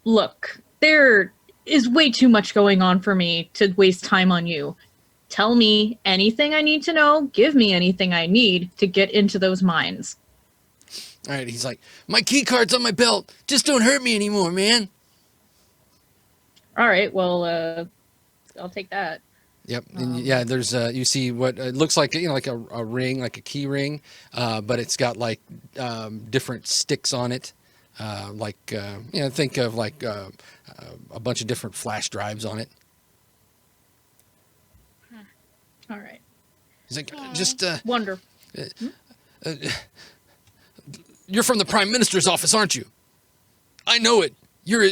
"Look, there is way too much going on for me to waste time on you. Tell me anything I need to know. Give me anything I need to get into those mines." all right. He's like, my key card's on my belt. Just don't hurt me anymore, man. All right, well, I'll take that. Yep. And yeah, there's you see what it looks like, like a ring, like a key ring, but it's got like different sticks on it, think of like a bunch of different flash drives on it. All right, He's like, Okay. just wonderful. you're from the Prime Minister's office, aren't you? I know it. You're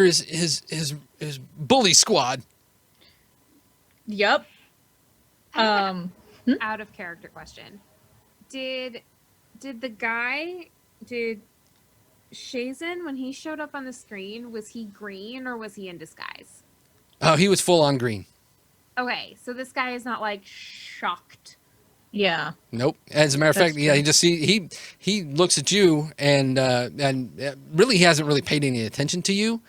his bully squad. Yep. out of character question. Did Shazen, when he showed up on the screen, was he green or was he in disguise? Oh, he was full on green. Okay, so this guy is not like shocked. Yeah. Nope. As a matter of That's fact, yeah, true. he looks at you and really he hasn't really paid any attention to you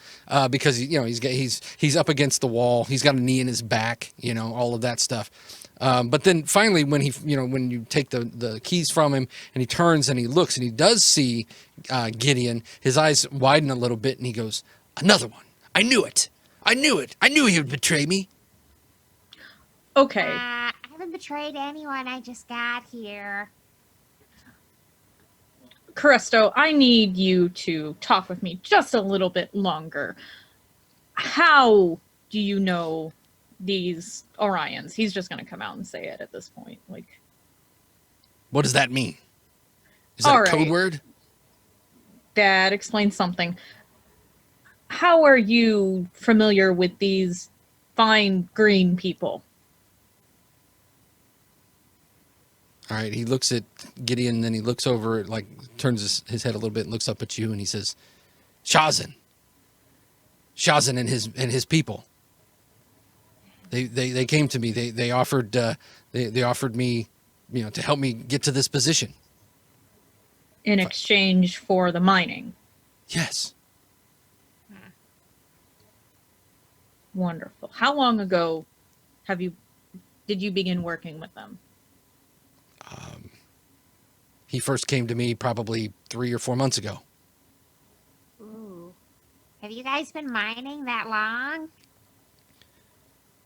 because he's up against the wall. He's got a knee in his back, all of that stuff. But then finally, when when you take the keys from him and he turns and he looks and he does see Gideon, his eyes widen a little bit and he goes, "Another one! I knew it! I knew it! I knew he would betray me!" Okay. I haven't betrayed anyone. I just got here. Caresto, I need you to talk with me just a little bit longer. how do you know these Orions? He's just going to come out and say it at this point. Like, What does that mean? Is that All a code right. word? Dad, explain something. How are you familiar with these fine green people? All right. He looks at Gideon, then he looks over, like turns his head a little bit and looks up at you, and he says, Shazin. Shazin and his people. They came to me. They offered they offered me, to help me get to this position. In exchange for the mining. Yes. Wonderful. How long ago did you begin working with them? He first came to me probably 3 or 4 months ago. Ooh. Have you guys been mining that long?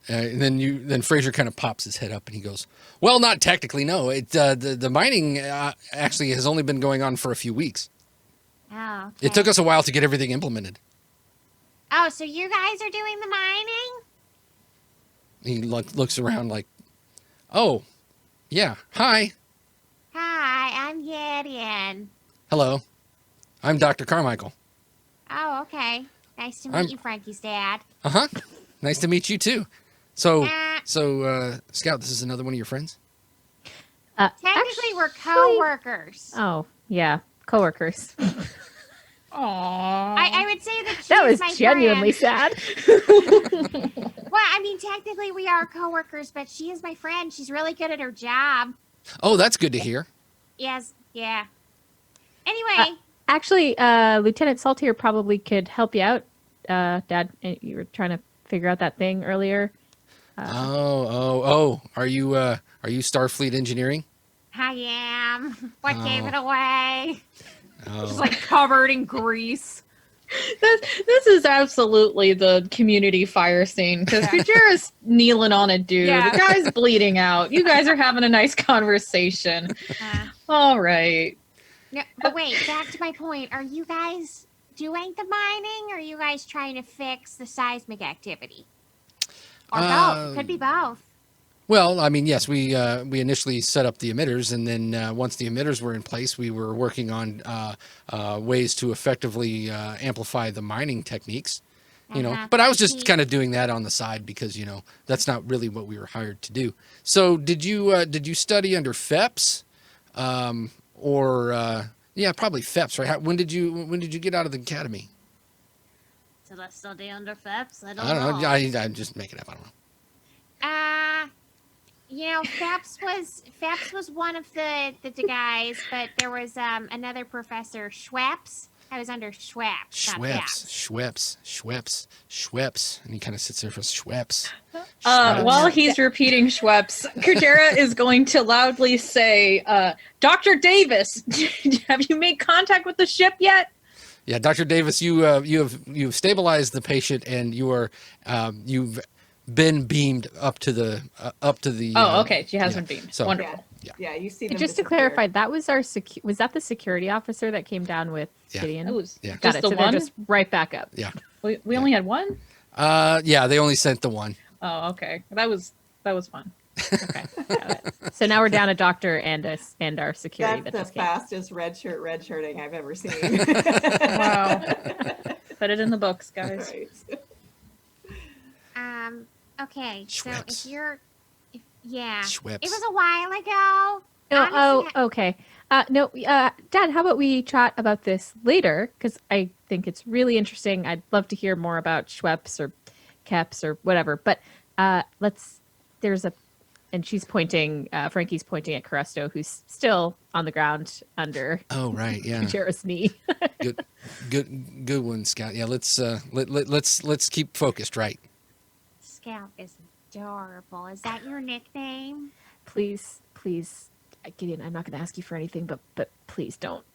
And then Fraser kind of pops his head up and he goes, "Well, not technically, no. The mining actually has only been going on for a few weeks. Oh. It took us a while to get everything implemented." Oh, so you guys are doing the mining? He looks around like, "Oh, yeah. Hi. Hi, I'm Gideon. Hello. I'm Dr. Carmichael. Oh, okay. Nice to meet I'm- you, Frankie's dad. Uh-huh. Nice to meet you too. So, Uh, Scout, this is another one of your friends? Technically, we're co-workers. Oh, yeah. Coworkers. Aww. I would say that she's That was my genuinely friend. sad. Well, I mean, technically we are coworkers, but she is my friend. She's really good at her job. Oh, that's good to hear. Yes, yeah. Anyway, Actually, Lieutenant Salt here probably could help you out. Dad, you were trying to figure out that thing earlier. Are you Starfleet Engineering? I am. What gave Oh. it away? Oh. She's like covered in grease. This is absolutely the community fire scene because Kujera's kneeling on a dude. Yeah. The guy's bleeding out. You guys are having a nice conversation. All right. No, but wait, back to my point. Are you guys doing the mining, or are you guys trying to fix the seismic activity? Or both. It could be both. Well, I mean, yes, we initially set up the emitters, and then once the emitters were in place, we were working on ways to effectively amplify the mining techniques. But I was just kind of doing that on the side because that's not really what we were hired to do. So did you study under FEPS, yeah, probably FEPS, right? When did you get out of the academy? So let's study under FEPS? I I don't know. I just make it up. I don't know. FEPS was one of the guys, but there was another professor, Schweppes. I was under Schweppes. not FEPS. Schweppes. And he kind of sits there for Schweppes. While he's repeating Schweppes, Kujera is going to loudly say, Dr. Davis, have you made contact with the ship yet? Yeah, Dr. Davis, you've stabilized the patient, and you've been beamed up to the Oh, okay. She has been beamed. So- Wonderful. Yeah, you see them Just to disappear. clarify, that was was that the security officer that came down with Yeah. Gideon? It was Yeah. Got just it. the So one. they're just right back up. Yeah. We only had one? Yeah, they only sent the one. Oh, okay. That was fun. Okay, got it. So now we're down a doctor and our security That's that the just came. fastest red shirting I've ever seen. Wow. Put it in the books, guys. Right. Okay, so Schweppes. yeah. Schweppes. It was a while ago. Oh, Honestly, okay. No, Dad, how about we chat about this later? Because I think it's really interesting. I'd love to hear more about Schweppes or Keps or whatever. But and she's pointing, Frankie's pointing at Carusto, who's still on the ground under Oh, right. Yeah. Kujera's knee. Good one, Scott. Yeah. Let's keep focused. Right. Scout is adorable. Is that your nickname? Please, Gideon, I'm not going to ask you for anything, but please don't.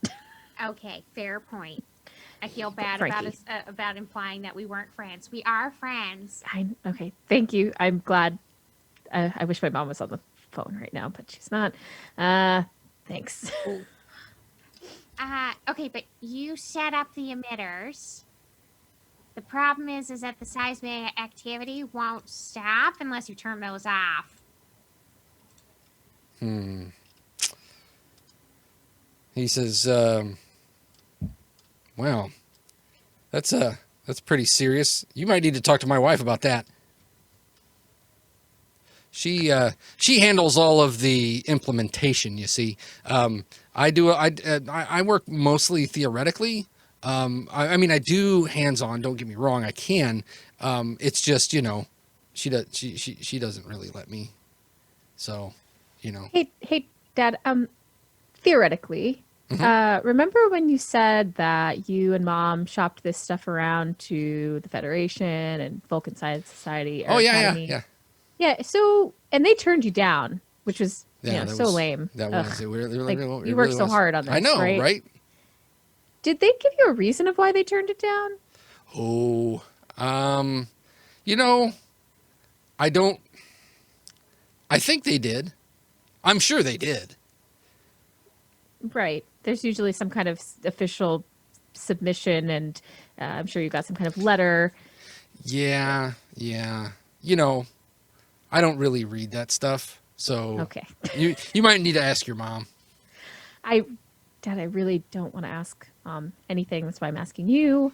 Okay, fair point. I feel bad Frankie. about implying that we weren't friends. We are friends. Okay, thank you. I'm glad. I wish my mom was on the phone right now, but she's not. Thanks. Okay, but you set up the emitters. The problem is that the seismic activity won't stop unless you turn those off. He says, "Well, that's pretty serious. You might need to talk to my wife about that. She handles all of the implementation. You see, I work mostly theoretically. I mean, I do hands-on. Don't get me wrong. I can. It's just, she doesn't really let me. So, Hey, Dad. Theoretically, remember when you said that you and Mom shopped this stuff around to the Federation and Vulcan Science Society? Oh yeah, Academy? yeah. Yeah. So, and they turned you down, which was Yeah, that so was- lame. That Ugh. was it. Really, Like, it you really worked so was. hard on this. I know, right? Did they give you a reason of why they turned it down? Oh, I don't. I think they did. I'm sure they did. Right. There's usually some kind of official submission, and I'm sure you got some kind of letter. Yeah. I don't really read that stuff, so Okay. you might need to ask your mom. Dad, I really don't want to ask anything. That's why I'm asking you.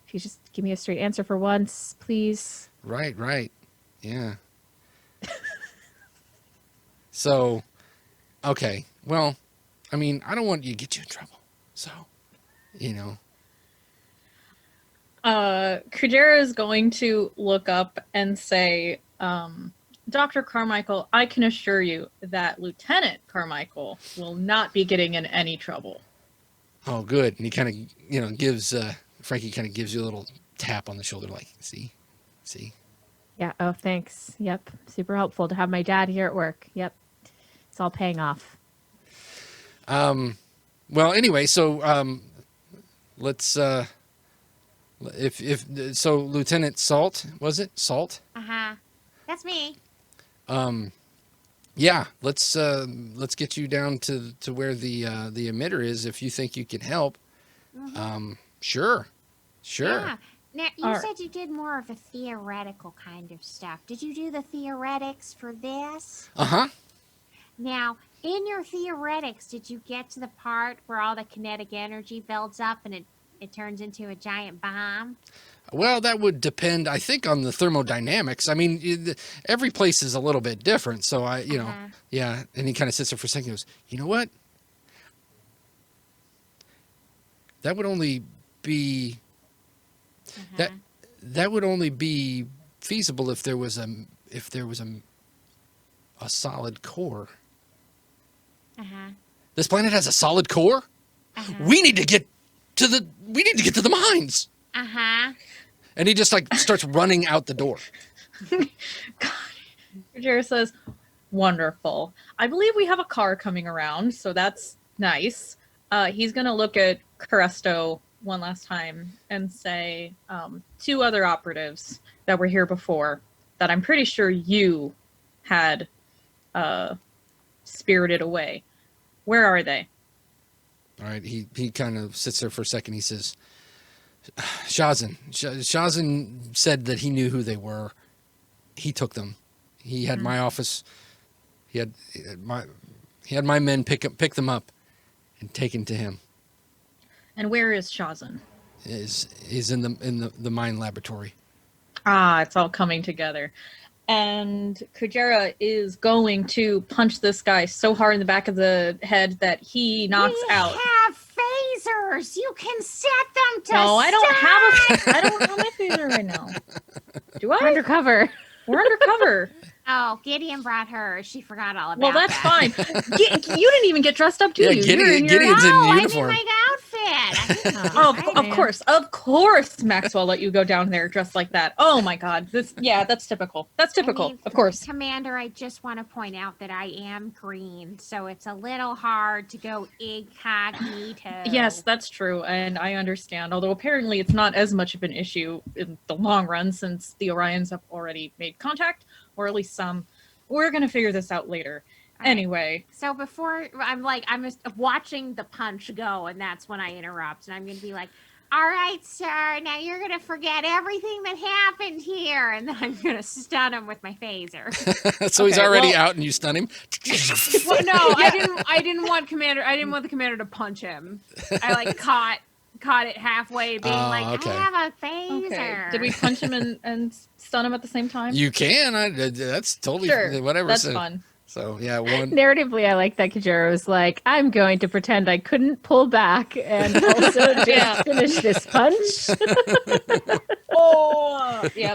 If you just give me a straight answer for once, please. Right. Yeah. So, okay. Well, I mean, I don't want you to get you in trouble. So, Kujera is going to look up and say, Dr. Carmichael, I can assure you that Lieutenant Carmichael will not be getting in any trouble. Oh, good. And he kind of, gives, Frankie kind of gives you a little tap on the shoulder, like, see? Yeah. Oh, thanks. Yep. Super helpful to have my dad here at work. Yep. It's all paying off. Well, anyway, so, let's, so Lieutenant Salt, was it? Salt? That's me. Yeah, let's get you down to where the emitter is if you think you can help. Sure. Yeah. Now, you All right. said you did more of a theoretical kind of stuff. Did you do the theoretics for this? Uh-huh. Now, in your theoretics, did you get to the part where all the kinetic energy builds up and it turns into a giant bomb? Well, that would depend, I think, on the thermodynamics. I mean, every place is a little bit different. So yeah. And he kind of sits there for a second and goes, you know what? That would only be that would only be feasible if there was a solid core. This planet has a solid core? We need to get to the mines. And he just starts running out the door. Kujera says, wonderful. I believe we have a car coming around, so that's nice. He's going to look at Caresto one last time and say, two other operatives that were here before that I'm pretty sure you had spirited away. Where are they? All right, he kind of sits there for a second. He says, Shazin said that he knew who they were. He took them. He had my office. He had my men pick them up and taken to him. And where is Shazin? Is in the mine laboratory. Ah, it's all coming together. And Kujera is going to punch this guy so hard in the back of the head that he knocks out. We have phasers. You can set them to No, I don't side. have my phaser right now. Do I? We're undercover. We're undercover. Oh, Gideon brought hers. She forgot all about Well, that's that. fine. You didn't even get dressed up, do Yeah, you? You're in your- Gideon's No, in I uniform. need my outfit. Of course, Maxwell let you go down there dressed like that. Oh my God, that's typical. That's typical, I mean, of course. Commander, I just want to point out that I am green, so it's a little hard to go incognito. Yes, that's true, and I understand. Although apparently it's not as much of an issue in the long run since the Orions have already made contact, or at least some. We're gonna figure this out later. All right. Anyway, So before I'm just watching the punch go, and that's when I interrupt, and I'm gonna be like, All right, sir. Now you're going to forget everything that happened here. And then I'm going to stun him with my phaser. So he's Okay, already well- out and you stun him. Well, no, I didn't want the commander to punch him. I like caught it halfway, being like, okay. I have a phaser. Okay. Did we punch him and stun him at the same time? You can. That's totally Sure. whatever. That's so, fun. So yeah, one. Narratively, I like that Kujera was like, I'm going to pretend I couldn't pull back and also just Yeah. finish this punch. Oh, yeah.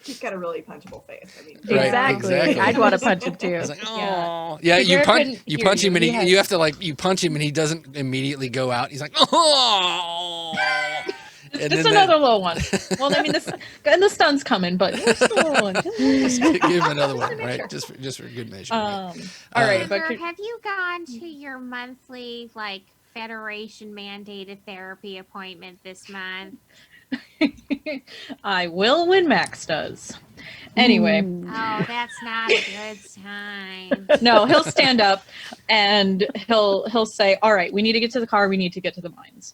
He's got a really punchable face. I mean, Right, Exactly. exactly. I'd want to punch him too. It's like, Yeah. oh, yeah. You Kujera punch, couldn't you hear punch him, you. and He had- you have to like you punch him, and he doesn't immediately go out. He's like, oh. And Just then another little one. Well, I mean, and the stun's coming, but just a little one. Just give him another one, right? Just for good measure. right? All right, but Commander, have you gone to your monthly, like, Federation mandated therapy appointment this month? I will when Max does. Anyway, Oh, that's not a good sign. no, he'll stand up and he'll say, "All right, we need to get to the car. We need to get to the mines,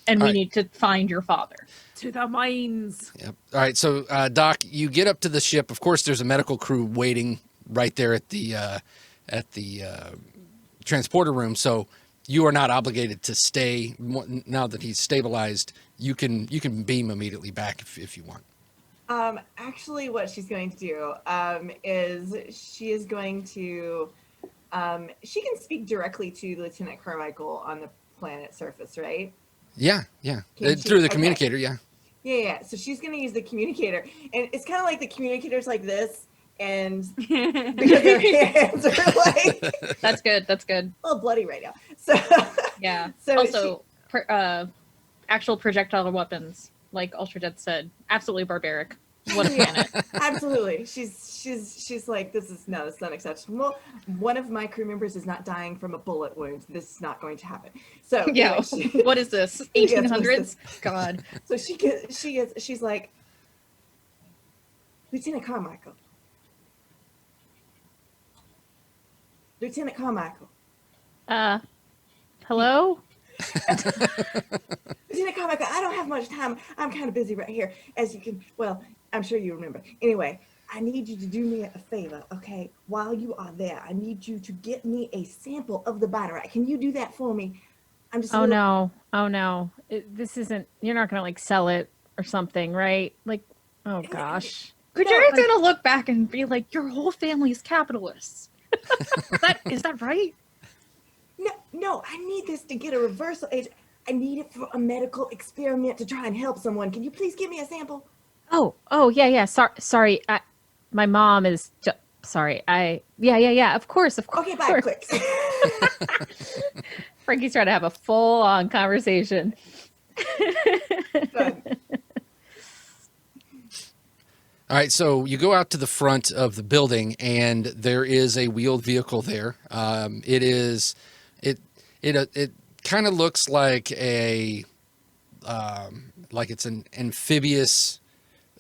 and All we right. need to find your father." To the mines. Yep. All right. So, Doc, you get up to the ship. Of course, there's a medical crew waiting right there at the transporter room. So you are not obligated to stay. Now that he's stabilized, you can beam immediately back if you want. Actually, what she's going to do is she is going to she can speak directly to Lieutenant Carmichael on the planet surface, right? Yeah. Can Through she- the okay. communicator. Yeah. Yeah. So she's going to use the communicator, and it's kind of like the communicator's like this, and because their hands are like That's good. That's good. a little bloody right now. So Yeah. So also, actual projectile weapons, like Ultrajet said, absolutely barbaric. What a planet. absolutely, she's like, this is unacceptable. One of my crew members is not dying from a bullet wound. This is not going to happen. So Yeah. anyway, she- What is this? Yes, what is 1800s? God. So she's like, Lieutenant Carmichael. Lieutenant Carmichael. Hello? Lieutenant Carmichael, I don't have much time. I'm kind of busy right here. As you can, well, I'm sure you remember. Anyway, I need you to do me a favor, okay? While you are there, I need you to get me a sample of the binary. Can you do that for me? I'm just a Oh little- no. This isn't, you're not going to like sell it or something, right? Like, oh gosh. Kujera's gonna look back and be like, your whole family is capitalists. Is that right? No, I need this to get a reversal agent. I need it for a medical experiment to try and help someone. Can you please give me a sample? Oh, yeah. Sorry. My mom is sorry. Yeah. Of course. Okay, bye, quick. Frankie's trying to have a full on conversation. Good. All right, so you go out to the front of the building, and there is a wheeled vehicle there. It kind of looks like it's an amphibious.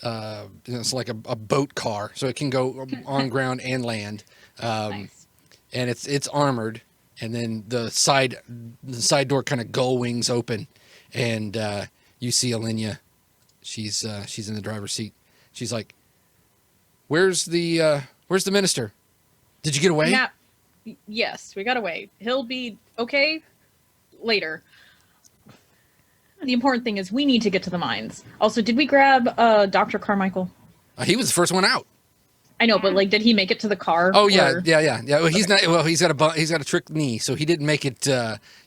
It's like a boat car, so it can go on ground and land. Nice. And it's armored, and then the side door kind of gull wings open, and you see Alenia. She's in the driver's seat. She's like, "Where's the minister? Did you get away?" Yeah. Yes, we got away. He'll be okay later. The important thing is we need to get to the mines. Also, did we grab Dr. Carmichael? He was the first one out. I know, but like, did he make it to the car? Oh yeah, or- yeah. Well, he's not. Well, he's got a trick knee, so he didn't make it.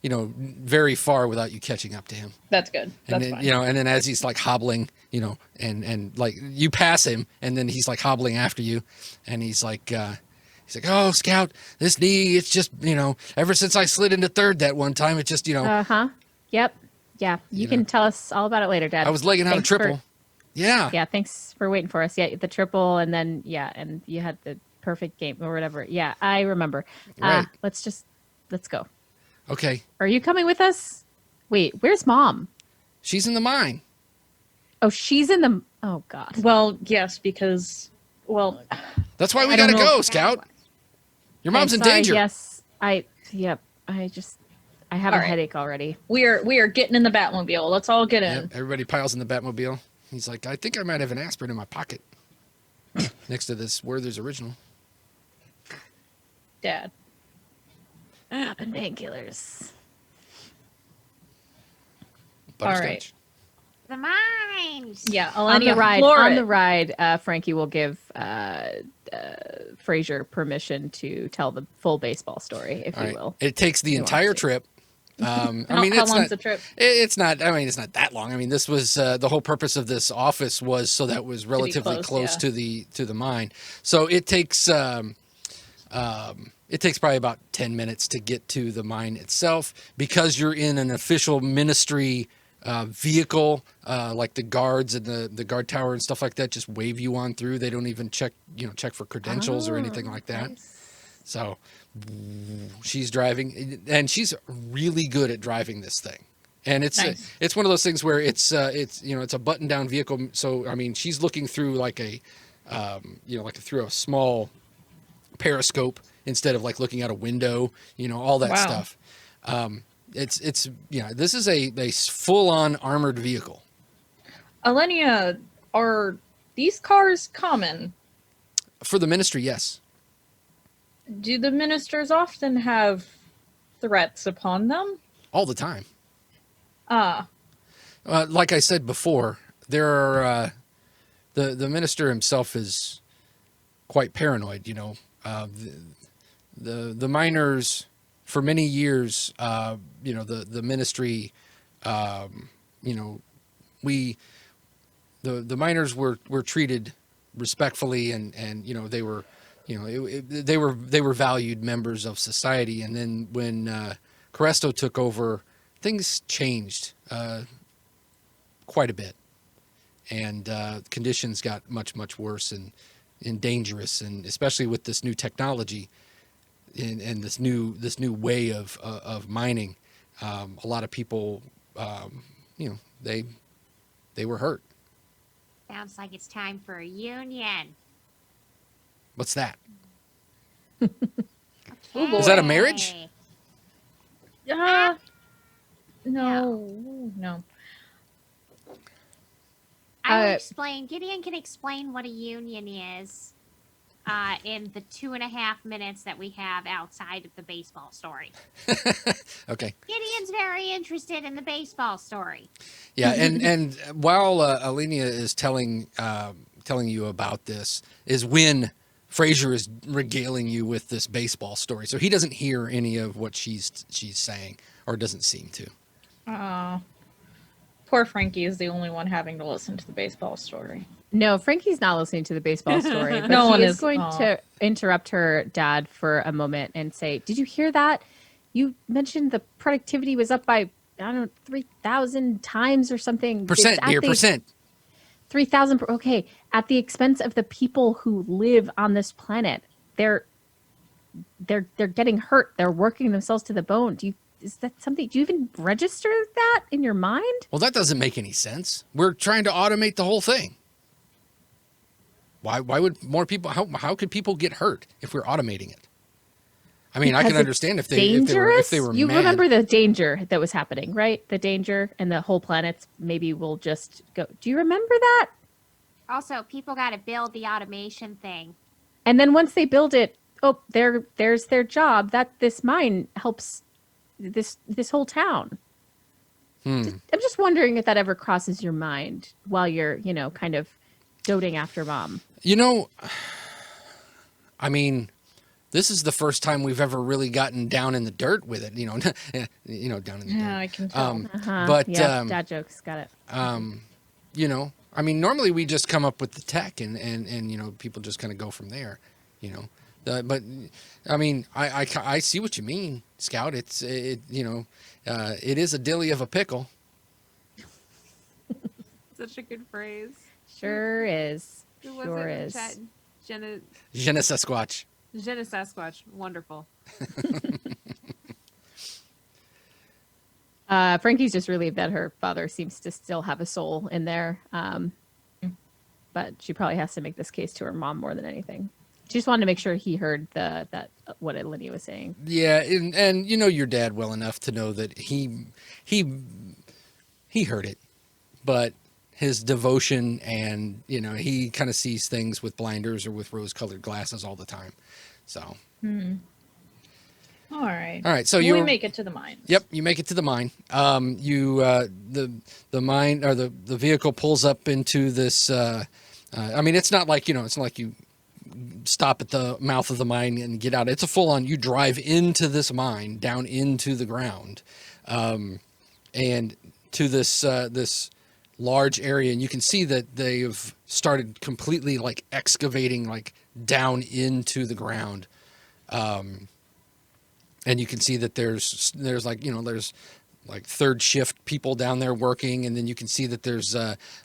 Very far without you catching up to him. That's good. And That's then, fine. and then as he's like hobbling, and like you pass him, and then he's like hobbling after you, and he's like, "Oh, Scout, this knee, it's just, ever since I slid into third that one time, it just, Uh-huh. Yep. Yeah. You can tell us all about it later, Dad. I was legging out a Thanks for- triple." Yeah. Yeah, thanks for waiting for us. Yeah, the triple, and then and you had the perfect game or whatever. Yeah, I remember. Right. Let's go. Okay. Are you coming with us? Wait, where's Mom? She's in the mine. Oh, she's in the. Oh God. Well, yes, because That's why we I don't gotta know. go, Scout. Your mom's I'm in sorry, danger. Yes, I I have All a right. headache already. We are getting in the Batmobile. Let's all get in. Yep, everybody piles in the Batmobile. He's like, I think I might have an aspirin in my pocket next to this Werther's Original. Dad. And painkillers. Butterscotch. The mines. Yeah, On the Alenia, ride, floor on it. the ride, Frankie will give Fraser permission to tell the full baseball story, if All you right. will. It takes the You want entire to. trip. I How mean, how it's long's not. the trip? It's not. I mean, it's not that long. I mean, this was the whole purpose of this office was so that it was relatively close, close yeah. to the mine. So it takes probably about 10 minutes to get to the mine itself because you're in an official ministry vehicle, like the guards and the guard tower and stuff like that. Just wave you on through. They don't even check for credentials or anything like that. So she's driving, and she's really good at driving this thing. And it's Nice. it's one of those things where it's a button down vehicle. So I mean, she's looking through like through a small periscope instead of like looking out a window. All that Wow. stuff. This is a full on armored vehicle Alenia, are these cars common? for the ministry. Yes. Do the ministers often have threats upon them? All the time. Ah, Like I said before, there are the minister himself is quite paranoid. The miners for many years, the ministry, the miners were treated respectfully, and they were. They were valued members of society, and then when Cresto took over, things changed quite a bit, and conditions got much worse and dangerous, and especially with this new technology and this new way of mining, a lot of people, they were hurt. Sounds like it's time for a union. What's that? Ooh, boy. Is that a marriage? Okay. no. I will Uh, explain. Gideon can explain what a union is in the 2.5 minutes that we have outside of the baseball story. Okay. Gideon's very interested in the baseball story. Yeah, and while Alenia is telling you about this, is when Fraser is regaling you with this baseball story, so he doesn't hear any of what she's saying, or doesn't seem to. Poor Frankie is the only one having to listen to the baseball story. No, Frankie's not listening to the baseball story. But No he one is is. going Aw. to interrupt her dad for a moment and say, "Did you hear that? You mentioned the productivity was up by, I don't know, 3,000 times or something. Percent, It's at dear, the- percent. 3,000. Okay, at the expense of the people who live on this planet. They're getting hurt. They're working themselves to the bone. Is that something? Do you even register that in your mind? Well, that doesn't make any sense. We're trying to automate the whole thing. Why would more people? How could people get hurt if we're automating it? I mean, I Because can it's understand if they dangerous. were You mad. remember the danger that was happening, right? The danger, and the whole planet maybe will just go. Do you remember that? Also, people got to build the automation thing. And then once they build it, there's their job. That this mine helps this whole town. I'm just wondering if that ever crosses your mind while you're, kind of doting after mom. I mean, this is the first time we've ever really gotten down in the dirt with it. Down in the Yeah, dirt. I can tell. But yeah, dad jokes, got it. I mean, normally we just come up with the tech and people just kind of go from there, but I mean, I see what you mean, Scout. It is a dilly of a pickle. Such a good phrase. Sure is. Who was Sure it? is. Je ne Sasquatch. Je ne Sasquatch. Wonderful. Frankie's just relieved that her father seems to still have a soul in there. But she probably has to make this case to her mom more than anything. Just wanted to make sure he heard what Lydia was saying. Yeah, and you know your dad well enough to know that he heard it, but his devotion and he kind of sees things with blinders or with rose-colored glasses all the time. So. All right. All right. So we make it to the mine. Yep, you make it to the mine. The mine or the vehicle pulls up into this. I mean, it's not like it's not like you stop at the mouth of the mine and get out. It's a full on. You drive into this mine, down into the ground, and to this large area, and you can see that they've started completely like excavating like down into the ground. And you can see that there's like there's like third shift people down there working, and then you can see that there's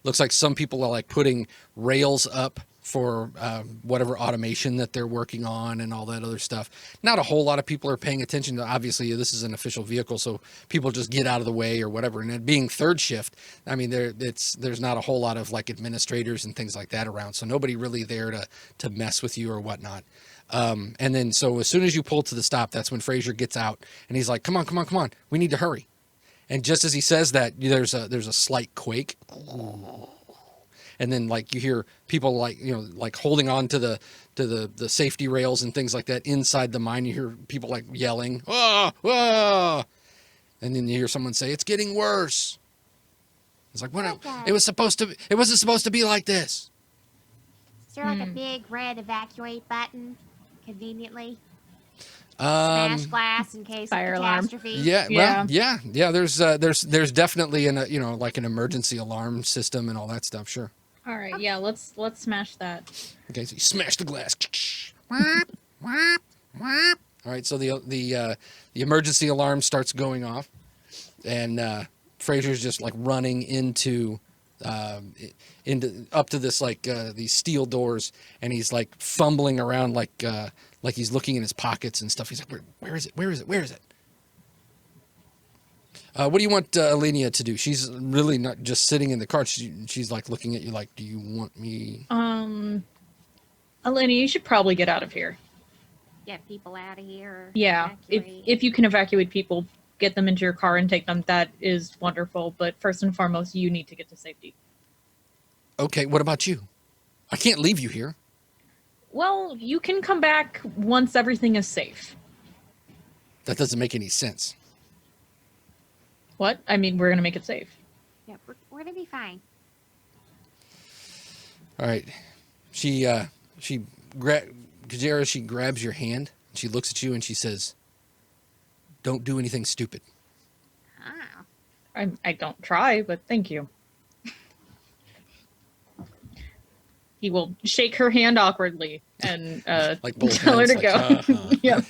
looks like some people are like putting rails up for whatever automation that they're working on and all that other stuff. Not a whole lot of people are paying attention to. Obviously, this is an official vehicle, so people just get out of the way or whatever. And it being third shift, I mean, there's not a whole lot of like administrators and things like that around, so nobody really there to mess with you or whatnot. And then so as soon as you pull to the stop, that's when Fraser gets out and he's like, come on, we need to hurry. And just as he says that, there's a slight quake. And then like you hear people like, like holding on to the safety rails and things like that inside the mine. You hear people like yelling, "Ah, ah!" And then you hear someone say, "It's getting worse." It's like, what? It wasn't supposed to be like this. Is there like a big red evacuate button, conveniently? Smash glass in case Fire of alarm. catastrophe. Yeah, well, yeah. There's definitely like an emergency alarm system and all that stuff. Sure. All right, yeah, let's smash that. Okay, so you smash the glass. Whap, whap, whap. All right, so the emergency alarm starts going off, and Fraser's just like running into up to this like these steel doors, and he's like fumbling around like he's looking in his pockets and stuff. He's like, where is it? Where is it? Where is it? What do you want Alenia to do? She's really not just sitting in the car. She's like looking at you like, do you want me? Alenia, you should probably get out of here. Get people out of here. Yeah, if you can evacuate people, get them into your car and take them. That is wonderful. But first and foremost, you need to get to safety. Okay, what about you? I can't leave you here. Well, you can come back once everything is safe. That doesn't make any sense. What? I mean, we're going to make it safe. Yeah, we're gonna be fine. All right. Kujera, she grabs your hand. She looks at you and she says, "Don't do anything stupid." Oh. I don't try, but thank you. He will shake her hand awkwardly and like both tell her hands, to like, go. Yep.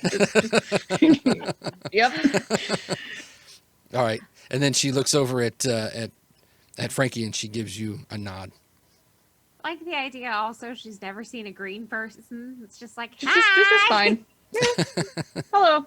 Yep. All right. And then she looks over at Frankie and she gives you a nod. I like the idea also she's never seen a green person. It's just like, It's just fine. Yeah. Hello.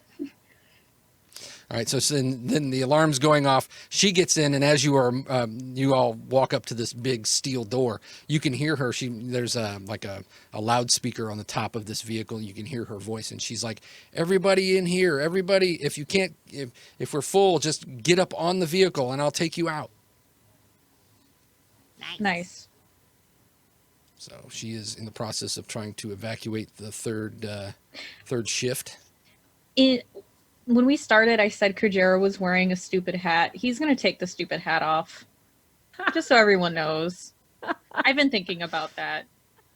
All right, so then the alarm's going off. She gets in, and as you all walk up to this big steel door, you can hear her. There's like a loudspeaker on the top of this vehicle. You can hear her voice, and she's like, "Everybody in here, everybody! If we're full, just get up on the vehicle, and I'll take you out." Nice. So she is in the process of trying to evacuate the third shift. When we started, I said Kujera was wearing a stupid hat. He's going to take the stupid hat off. Just so everyone knows. I've been thinking about that.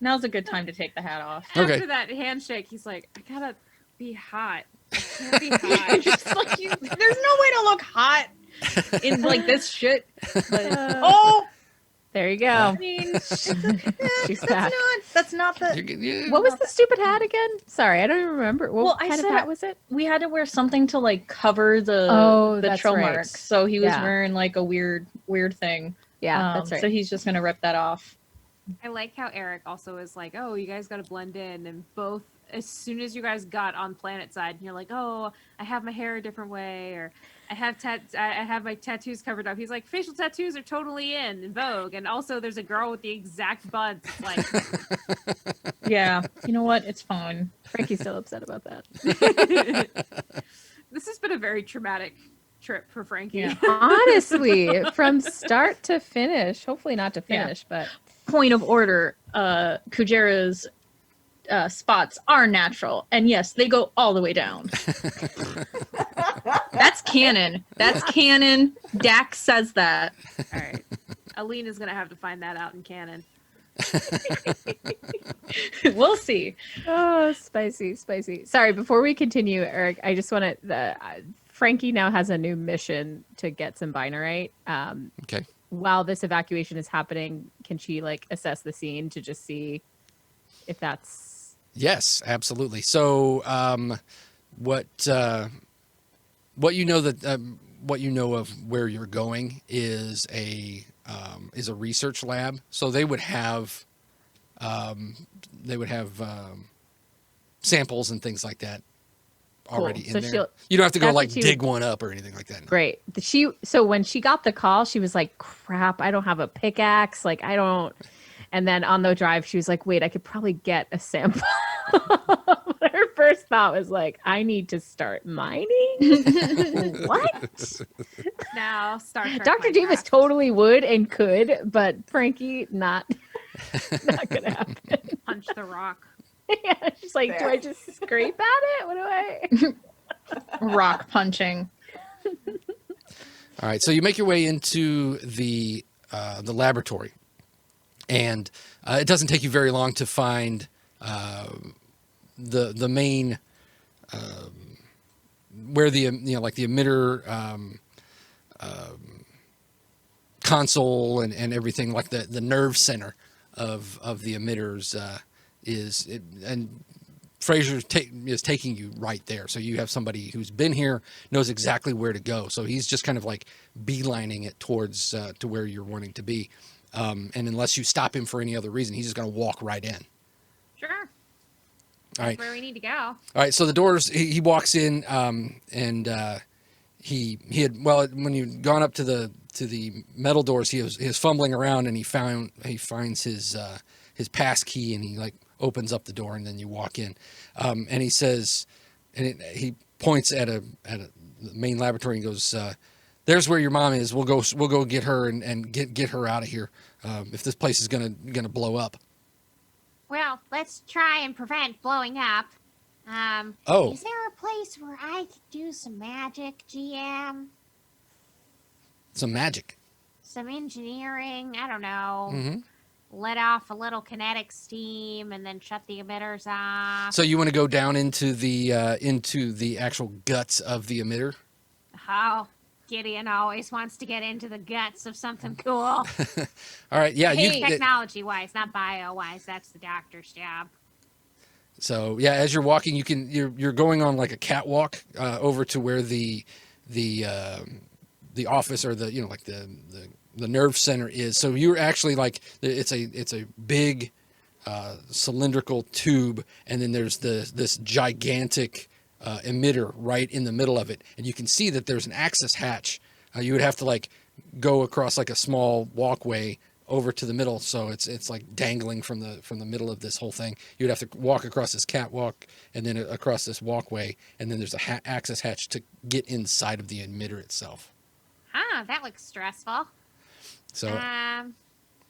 Now's a good time to take the hat off. Okay. after that handshake, he's like, I gotta be hot. I can't be hot. Just like there's no way to look hot in like this shit. But, There you go. I mean, She's back. that's not the. Yeah. What was the stupid hat again? Sorry, I don't even remember. What Well, I kind of said- hat was it? We had to wear something to like cover the that's trail right. mark. So he was Yeah. wearing like a weird thing. Yeah, that's right. So he's just gonna rip that off. I like how Eric also is like, oh, you guys gotta blend in. And both, as soon as you guys got on planet side, and you're like, oh, I have my hair a different way, or I have my tattoos covered up. He's like, facial tattoos are totally in vogue. And also there's a girl with the exact buds. It's like, Yeah, you know what? It's fine. Frankie's still upset about that. This has been a very traumatic trip for Frankie. Yeah. Honestly, from start to finish. Hopefully not to finish, but Point of order, Kujera's spots are natural, and yes, they go all the way down. That's canon. That's canon. Dax says that. All right. Aline is going to have to find that out in canon. We'll see. oh, spicy, spicy. Sorry, before we continue, Eric, I just want to. Frankie now has a new mission to get some binarite. Okay. While this evacuation is happening, can she like assess the scene to just see if that's Yes, absolutely. So, what you know what you know of where you're going is a research lab. So they would have samples and things like that already Cool. So in there. she'll- You don't have to go that's like what she dig would- one up or anything like that. great? So when she got the call, she was like, "Crap, I don't have a pickaxe. Like I don't." And then on the drive, she was like, "Wait, I could probably get a sample." Her first thought was like, "I need to start mining." What? Now, Star Trek. Dr. Davis Minecraft. totally would and could, but Frankie, not gonna happen. Punch the rock. Yeah, she's like, "Do I just scrape at it? What do I?" Rock punching. All right, so you make your way into the laboratory, and it doesn't take you very long to find the main where the like the emitter console and everything, like the nerve center of the emitters is it, and Fraser is taking you right there. So you have somebody who's been here, knows exactly where to go. So he's just kind of like beelining it towards to where you're wanting to be. And unless you stop him for any other reason, he's just going to walk right in. Sure. All That's right. where we need to go. All right. So the doors, he walks in, and he had, well, when you'd gone up to the metal doors, he was fumbling around, and he finds his pass key, and he like opens up the door, and then you walk in, and he says, he points at the main laboratory and goes, "There's where your mom is. We'll go get her and get her out of here. If this place is gonna blow up." Well, let's try and prevent blowing up. Oh. Is there a place where I could do some magic, GM? Some magic. Some engineering? I don't know. Mm-hmm. Let off a little kinetic steam and then shut the emitters off. So you want to go down into the actual guts of the emitter? Oh, Gideon always wants to get into the guts of something cool. All right. Yeah. Hey, Technology-wise, not bio-wise. That's the doctor's job. So yeah, as you're walking, you're going on like a catwalk over to where the office or the nerve center is. So you're actually like it's a big cylindrical tube, and then there's this gigantic emitter right in the middle of it, and you can see that there's an access hatch. You would have to like go across like a small walkway over to the middle, so it's like dangling from the middle of this whole thing. You'd have to walk across this catwalk and then across this walkway, and then there's a access hatch to get inside of the emitter itself. Ah, that looks stressful. So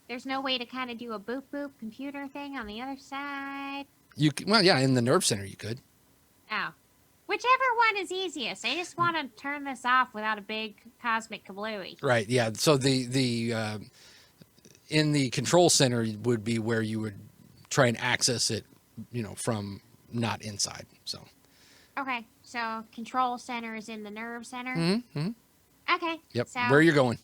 There's no way to kind of do a boop boop computer thing on the other side. in the nerve center you could. Oh. Whichever one is easiest. I just want to turn this off without a big cosmic kablooey. Right, yeah. So the in the control center would be where you would try and access it, from not inside. So. Okay, so control center is in the nerve center. Mm-hmm. Okay. Yep. So, Where you're going.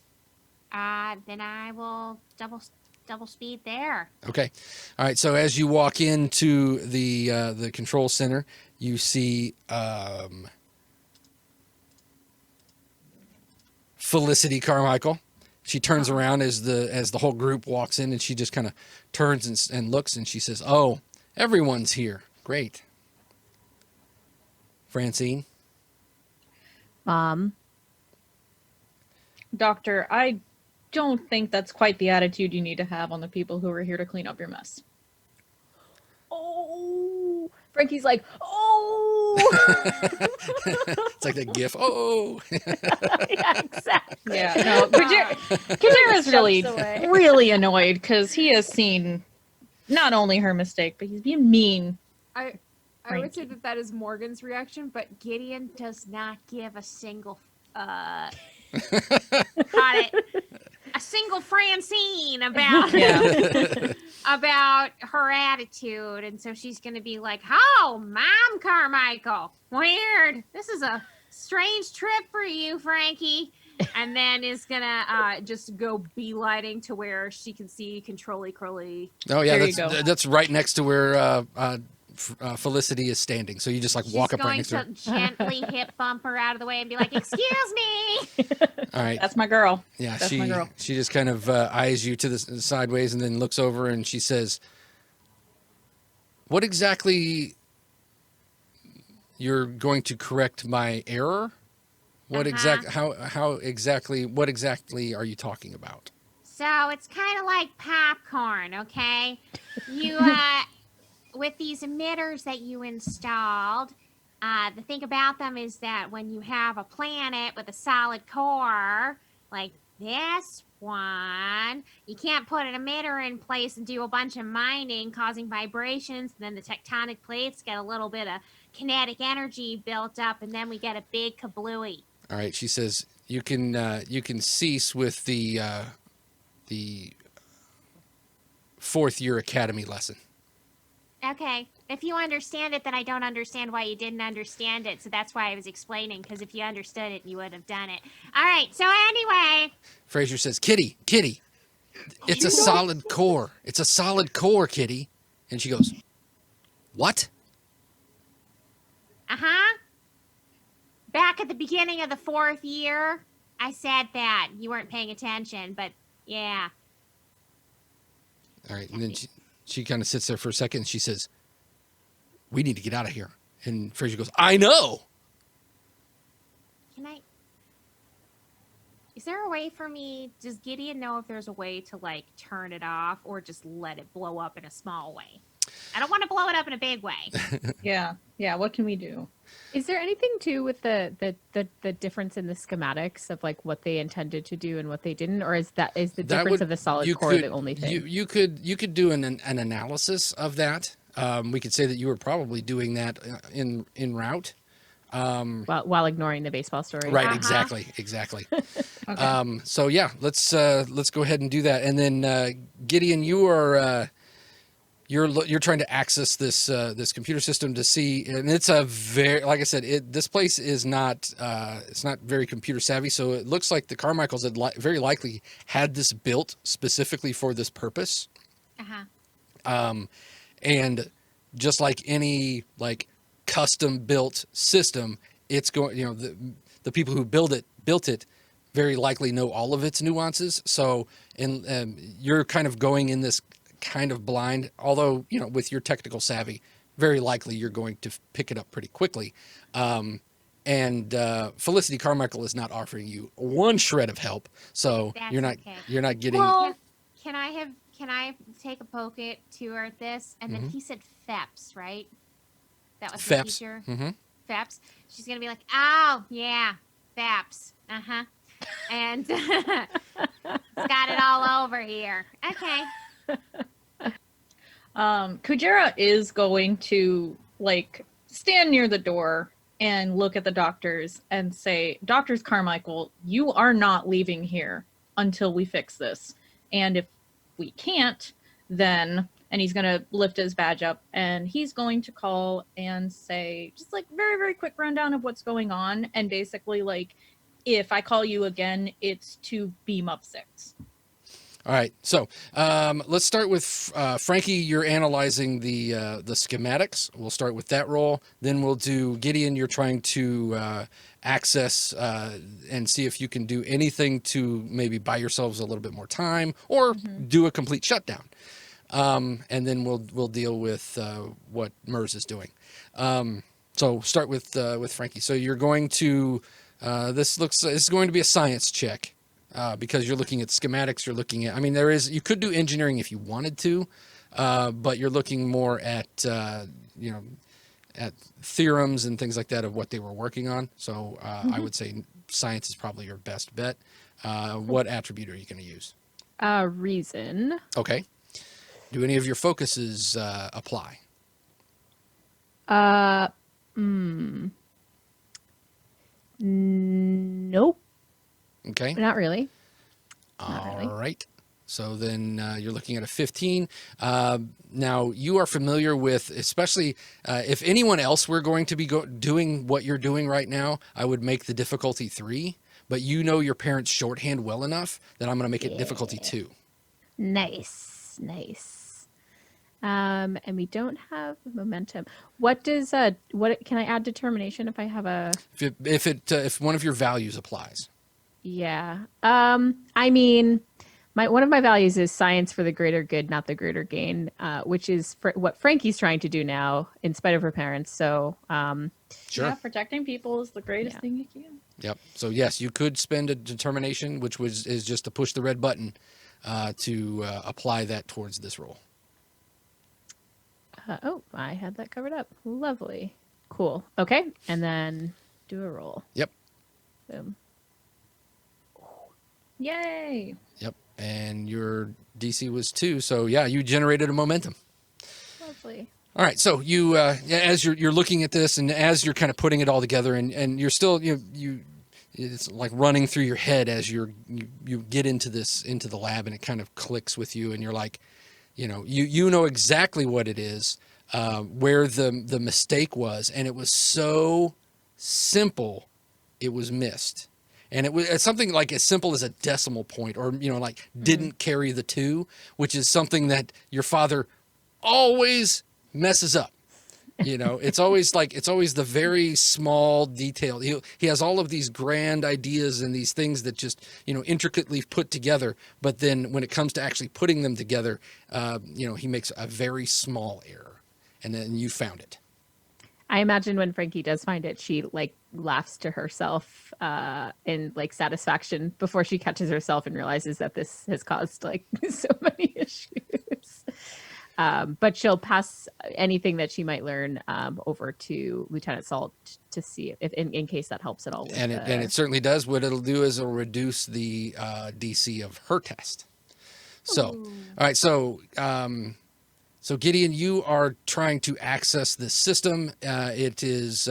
then I will double speed there. Okay. All right. So as you walk into the control center, you see Felicity Carmichael. She turns around as the whole group walks in, and she just kind of turns and looks, and she says, "Oh, everyone's here. Great." Francine. Doctor, I don't think that's quite the attitude you need to have on the people who are here to clean up your mess. Frankie's like, oh. It's like that gif. Oh. Yeah, exactly. Yeah, no, Kujera's really, Jumps away. really annoyed because he has seen not only her mistake, but he's being mean. I would say that is Morgan's reaction, but Gideon does not give a single a single Francine about Yeah. about her attitude, and so she's gonna be like, "Oh, Mom Carmichael, weird. This is a strange trip for you, Frankie." And then is gonna just go beelining to where she can see Controlly Crowley. Oh yeah, There you go. that's right next to where Felicity is standing. So you just like walk up right going next to her. to gently hip bump her out of the way and be like, "Excuse me." All right. That's my girl. Yeah, That's my girl. she just kind of eyes you to the sideways and then looks over and she says, "What exactly? You're going to correct my error? What Uh-huh. what exactly are you talking about?" So it's kind of like popcorn, okay? You, with these emitters that you installed, the thing about them is that when you have a planet with a solid core, like this one, you can't put an emitter in place and do a bunch of mining, causing vibrations, and then the tectonic plates get a little bit of kinetic energy built up, and then we get a big kablooey. All right, she says, you can cease with the fourth year academy lesson." Okay, if you understand it, then I don't understand why you didn't understand it. So that's why I was explaining, because if you understood it, you would have done it. All right, so anyway. Fraser says, Kitty, it's a solid core. It's a solid core, Kitty. And she goes, "What?" Uh-huh. Back at the beginning of the fourth year, I said that. You weren't paying attention, but yeah. All right, and then she kind of sits there for a second and she says, "We need to get out of here." And Fraser goes, "I know." Can I... Is there a way for me... Does Gideon know if there's a way to, like, turn it off or just let it blow up in a small way? I don't want to blow it up in a big way. Yeah. Yeah. What can we do? Is there anything too with the difference in the schematics of like what they intended to do and what they didn't, or is the difference of the solid core the only thing? You could do an analysis of that. We could say that you were probably doing that in route. While ignoring the baseball story. Right, Uh-huh. exactly. Okay. So yeah, let's go ahead and do that. And then Gideon, you are you're trying to access this computer system to see, and it's a very, like I said, this place is not it's not very computer savvy. So it looks like the Carmichaels had very likely had this built specifically for this purpose. Uh-huh. And just like any like custom built system, it's going, the people who built it very likely know all of its nuances. So you're kind of going in this kind of blind, although, with your technical savvy, very likely you're going to pick it up pretty quickly. And Felicity Carmichael is not offering you one shred of help. So That's you're not, okay. you're not getting, Well, Can I take a poke at this? And then he said FEPS, right? That was the FEPS. teacher. Mm-hmm. FEPS. She's gonna be like, "Oh yeah, FEPS. Uh-huh." And it's got it all over here. Okay. Kujera is going to like stand near the door and look at the doctors and say, "Doctors Carmichael, you are not leaving here until we fix this. And if we can't, then," and he's going to lift his badge up and he's going to call and say, just like very, very quick rundown of what's going on. And basically like, if I call you again, it's to beam up 6. All right, so let's start with Frankie. You're analyzing the schematics. We'll start with that role. Then we'll do Gideon. You're trying to access and see if you can do anything to maybe buy yourselves a little bit more time or do a complete shutdown. And then we'll deal with what Mers is doing. So start with Frankie. So you're going to this is going to be a science check. Because you're looking at schematics, you're looking at, you could do engineering if you wanted to, but you're looking more at, at theorems and things like that of what they were working on. So I would say science is probably your best bet. What attribute are you going to use? Reason. Okay. Do any of your focuses apply? Nope. Okay. Not really. All really. right. So then you're looking at a 15. Now, you are familiar with, especially if anyone else were going to be doing what you're doing right now, I would make the difficulty 3. But you know your parents' shorthand well enough that I'm going to make it difficulty 2. Nice. And we don't have momentum. What does what can I add determination if I have a? If one of your values applies. Yeah. I mean, one of my values is science for the greater good, not the greater gain, which is what Frankie's trying to do now, in spite of her parents. So, Sure. Yeah, protecting people is the greatest thing you can. Yep. So yes, you could spend a determination, which is just to push the red button to apply that towards this roll. oh, I had that covered up. Lovely. Cool. Okay. And then do a roll. Yep. Boom. Yay! Yep. And your DC was 2, so yeah, you generated a momentum. Lovely. All right, so you as you're looking at this, and as you're kind of putting it all together, and you're still you it's like running through your head as you get into the lab, and it kind of clicks with you, and you're like, you know exactly what it is, where the mistake was, and it was so simple, it was missed. And it's something like as simple as a decimal point, or like didn't carry the 2, which is something that your father always messes up. It's always the very small detail. He has all of these grand ideas and these things that just intricately put together, but then when it comes to actually putting them together, he makes a very small error, and then you found it. I imagine when Frankie does find it, she laughs to herself in satisfaction before she catches herself and realizes that this has caused so many issues. But she'll pass anything that she might learn over to Lieutenant Salt to see if in case that helps at all. And it certainly does. What it'll do is it'll reduce the DC of her test. So, all right. So Gideon, you are trying to access this system. It is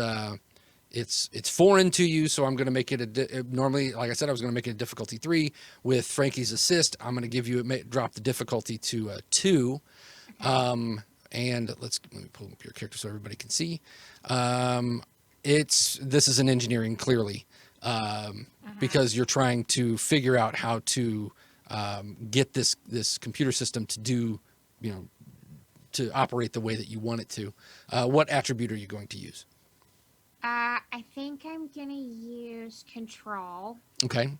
it's foreign to you, so I'm going to make it normally, like I said, I was going to make it a difficulty 3 with Frankie's assist. I'm going to give you drop the difficulty to 2. And let me pull up your character so everybody can see. This is an engineering clearly, because you're trying to figure out how to get this computer system to do, to operate the way that you want it to. What attribute are you going to use? I think I'm gonna use control Okay.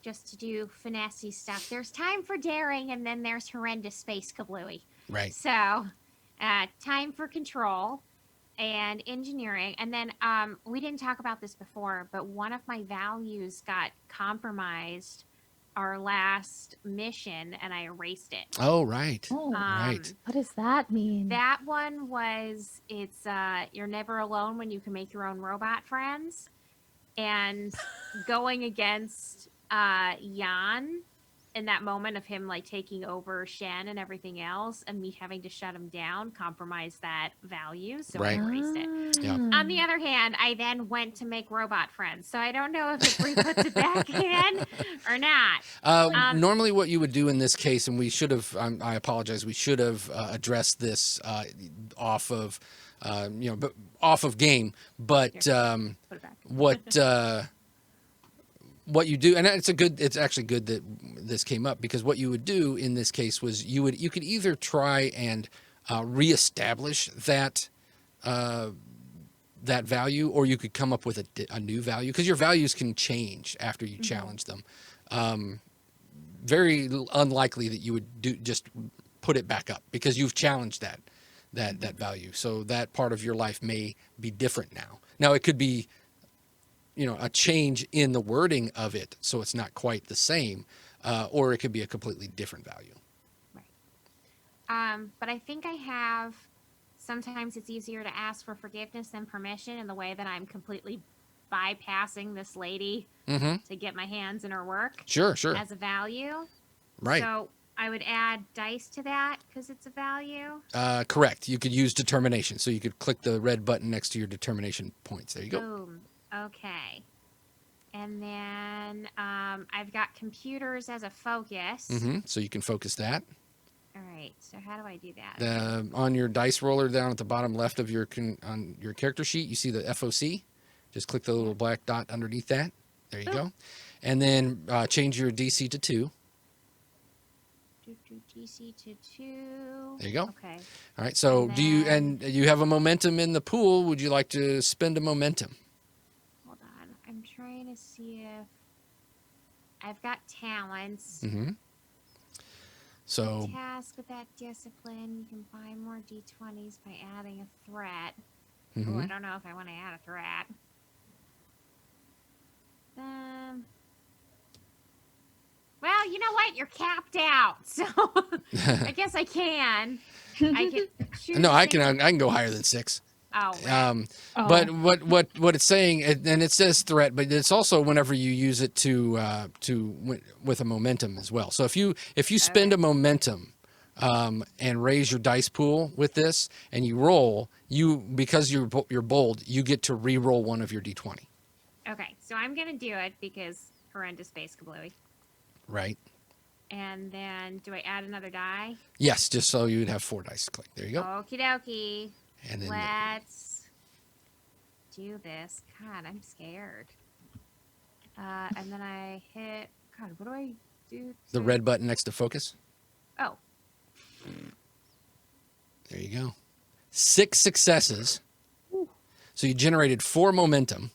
just to do finessey stuff. There's time for daring, and then there's horrendous space kablooey. Right. So, time for control and engineering. And then we didn't talk about this before, but one of my values got compromised our last mission, and I erased it. Oh, right. Oh, Right. What does that mean? That one was, it's you're never alone when you can make your own robot friends. And going against Jan in that moment of him taking over Shen and everything else, and me having to shut him down, compromised that value, so Right. I erased it. Yeah. On the other hand, I then went to make robot friends, so I don't know if it re-puts it back in or not. Normally what you would do in this case, and we should have, I apologize, we should have addressed this off of, but off of game, but Put it back. what you do, and it's actually good that this came up, because what you would do in this case was you could either try and reestablish that value, or you could come up with a new value, because your values can change after you challenge them. Very unlikely that you would just put it back up, because you've challenged that value. So that part of your life may be different now. Now it could be a change in the wording of it, so it's not quite the same, or it could be a completely different value. But I think I have sometimes it's easier to ask for forgiveness than permission in the way that I'm completely bypassing this lady to get my hands in her work Sure. as a value. Right. So I would add dice to that because it's a value. Correct. You could use determination. So you could click the red button next to your determination points. There you go. Boom. Okay. And then I've got computers as a focus. So you can focus that. All right. So how do I do that? On your dice roller down at the bottom left of on your character sheet, you see the FOC. Just click the little black dot underneath that. There you go. And then change your DC to 2. DC to 2. There you go. Okay. All right. So And you have a momentum in the pool. Would you like to spend a momentum? Hold on. I'm trying to see if I've got talents. So Task with that discipline. You can buy more D20s by adding a threat. Oh, I don't know if I want to add a threat. Well, you know what? You're capped out, so I guess I can. I can choose. no, I can go higher than 6. Oh, right. But what it's saying, and it says threat, but it's also whenever you use it with a momentum as well. So if you spend a momentum and raise your dice pool with this, and you roll, because you're bold, you get to re-roll one of your d20. Okay, so I'm gonna do it because horrendous space kablooey. Right. And then, do I add another die? Yes, just so you'd have 4 dice. Click. There you go. Okie dokie. And then Let's do this. God, I'm scared. And then I hit. God, what do I do? the red button next to focus. Oh, There you go. 6 successes. So you generated 4 momentum.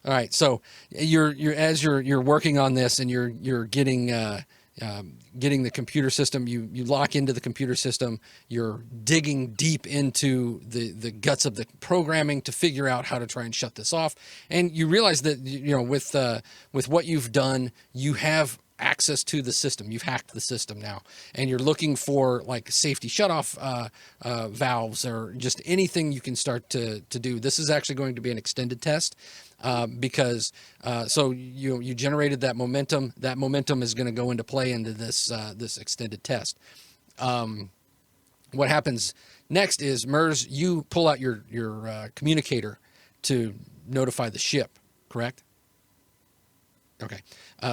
All right. So as you're working on this and you're getting the computer system, you lock into the computer system. You're digging deep into the guts of the programming to figure out how to try and shut this off. And you realize that with what you've done, you have access to the system. You've hacked the system now, and you're looking for like safety shutoff valves or just anything you can start to do. This is actually going to be an extended test because so you generated that momentum. That momentum is going to go into play into this extended test. What happens next is Mers, you pull out your communicator to notify the ship, correct? Okay.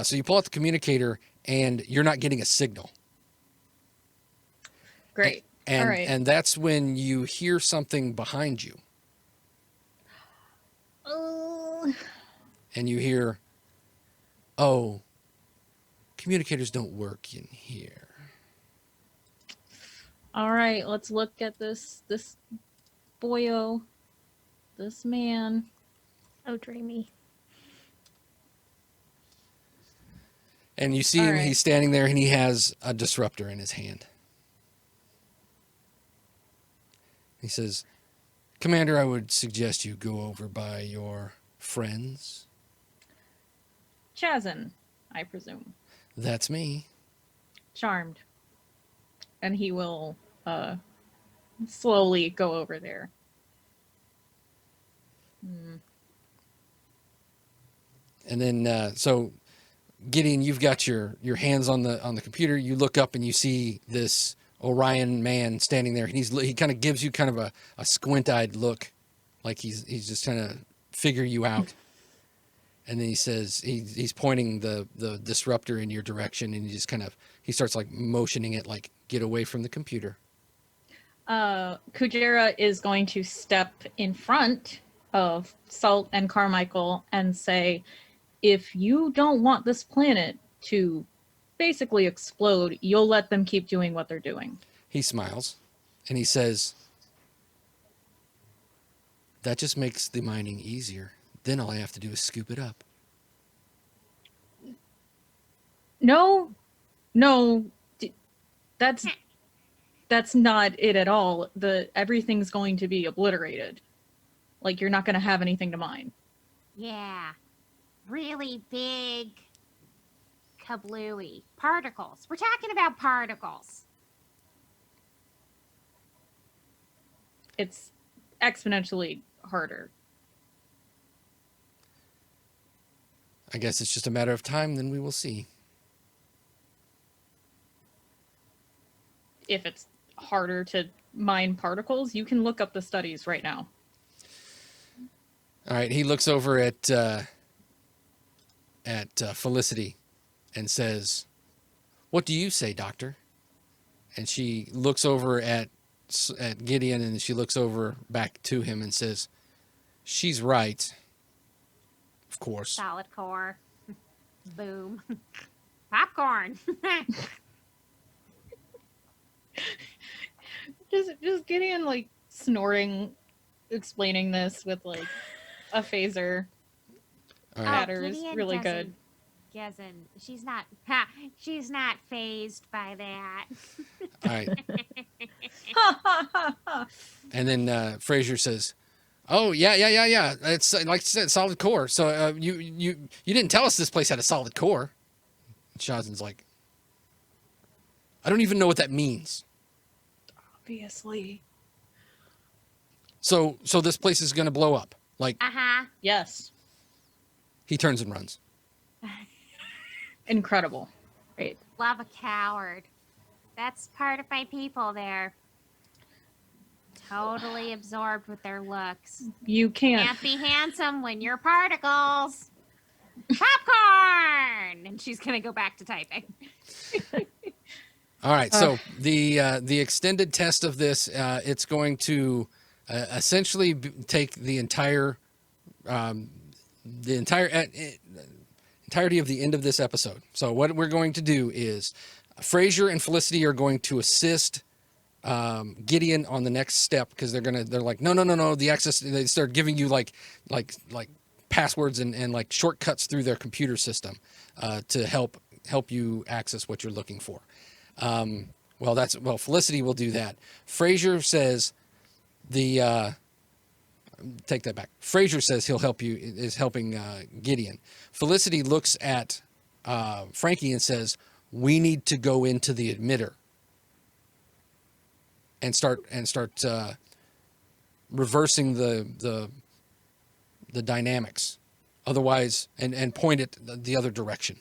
So you pull out the communicator and you're not getting a signal. Great. And, All right. and that's when you hear something behind you. Oh. And you hear, oh, communicators don't work in here. All right, let's look at this boyo, this man. Oh, dreamy. And you see All him, right. he's standing there and he has a disruptor in his hand. He says, Commander, I would suggest you go over by your friends. Chazin, I presume. That's me. Charmed. And he will slowly go over there. And then, so Gideon, you've got your hands on the computer. You look up and you see this Orion man standing there. And he kind of gives you kind of a squint-eyed look, like he's just trying to figure you out. And then he says he's pointing the disruptor in your direction, and he starts like motioning it, like get away from the computer. Kujera is going to step in front of Salt and Carmichael and say, if you don't want this planet to basically explode, you'll let them keep doing what they're doing. He smiles and he says, that just makes the mining easier. Then all I have to do is scoop it up. No, that's not it at all. Everything's going to be obliterated. Like, you're not going to have anything to mine. yeah. Really big kablooey. Particles. We're talking about particles. it's exponentially harder. I guess it's just a matter of time, then we will see. If it's harder to mine particles, you can look up the studies right now. All right, he looks over at Felicity and says, "What do you say, Doctor?" And she looks over at Gideon, and she looks over back to him and says, "She's right. Of course." Solid core. Boom. Popcorn. Just Gideon like snoring, explaining this with like a phaser. All right. Matters Gideon really good. she's not phased by that. All right. And then Fraser says, "Oh yeah. It's like I said, solid core. So you didn't tell us this place had a solid core." Shazin's like, "I don't even know what that means." Obviously. So this place is gonna blow up. Like, Uh-huh. Yes. he turns and runs. Incredible. Great. Love a coward. That's part of my people there. Totally absorbed with their looks. You can't. Can't be handsome when you're particles. Popcorn! And she's going to go back to typing. All right. So the extended test of this, it's going to essentially take the entire entirety of the end of this episode. So what we're going to do is Fraser and Felicity are going to assist Gideon on the next step, because they're like, no, the access, they start giving you like passwords and like shortcuts through their computer system to help you access what you're looking for. Felicity will do that. Fraser says take that back. Fraser says he'll help you, is helping Gideon. Felicity looks at Frankie and says, "We need to go into the emitter and start reversing the dynamics. Otherwise, and point it the other direction.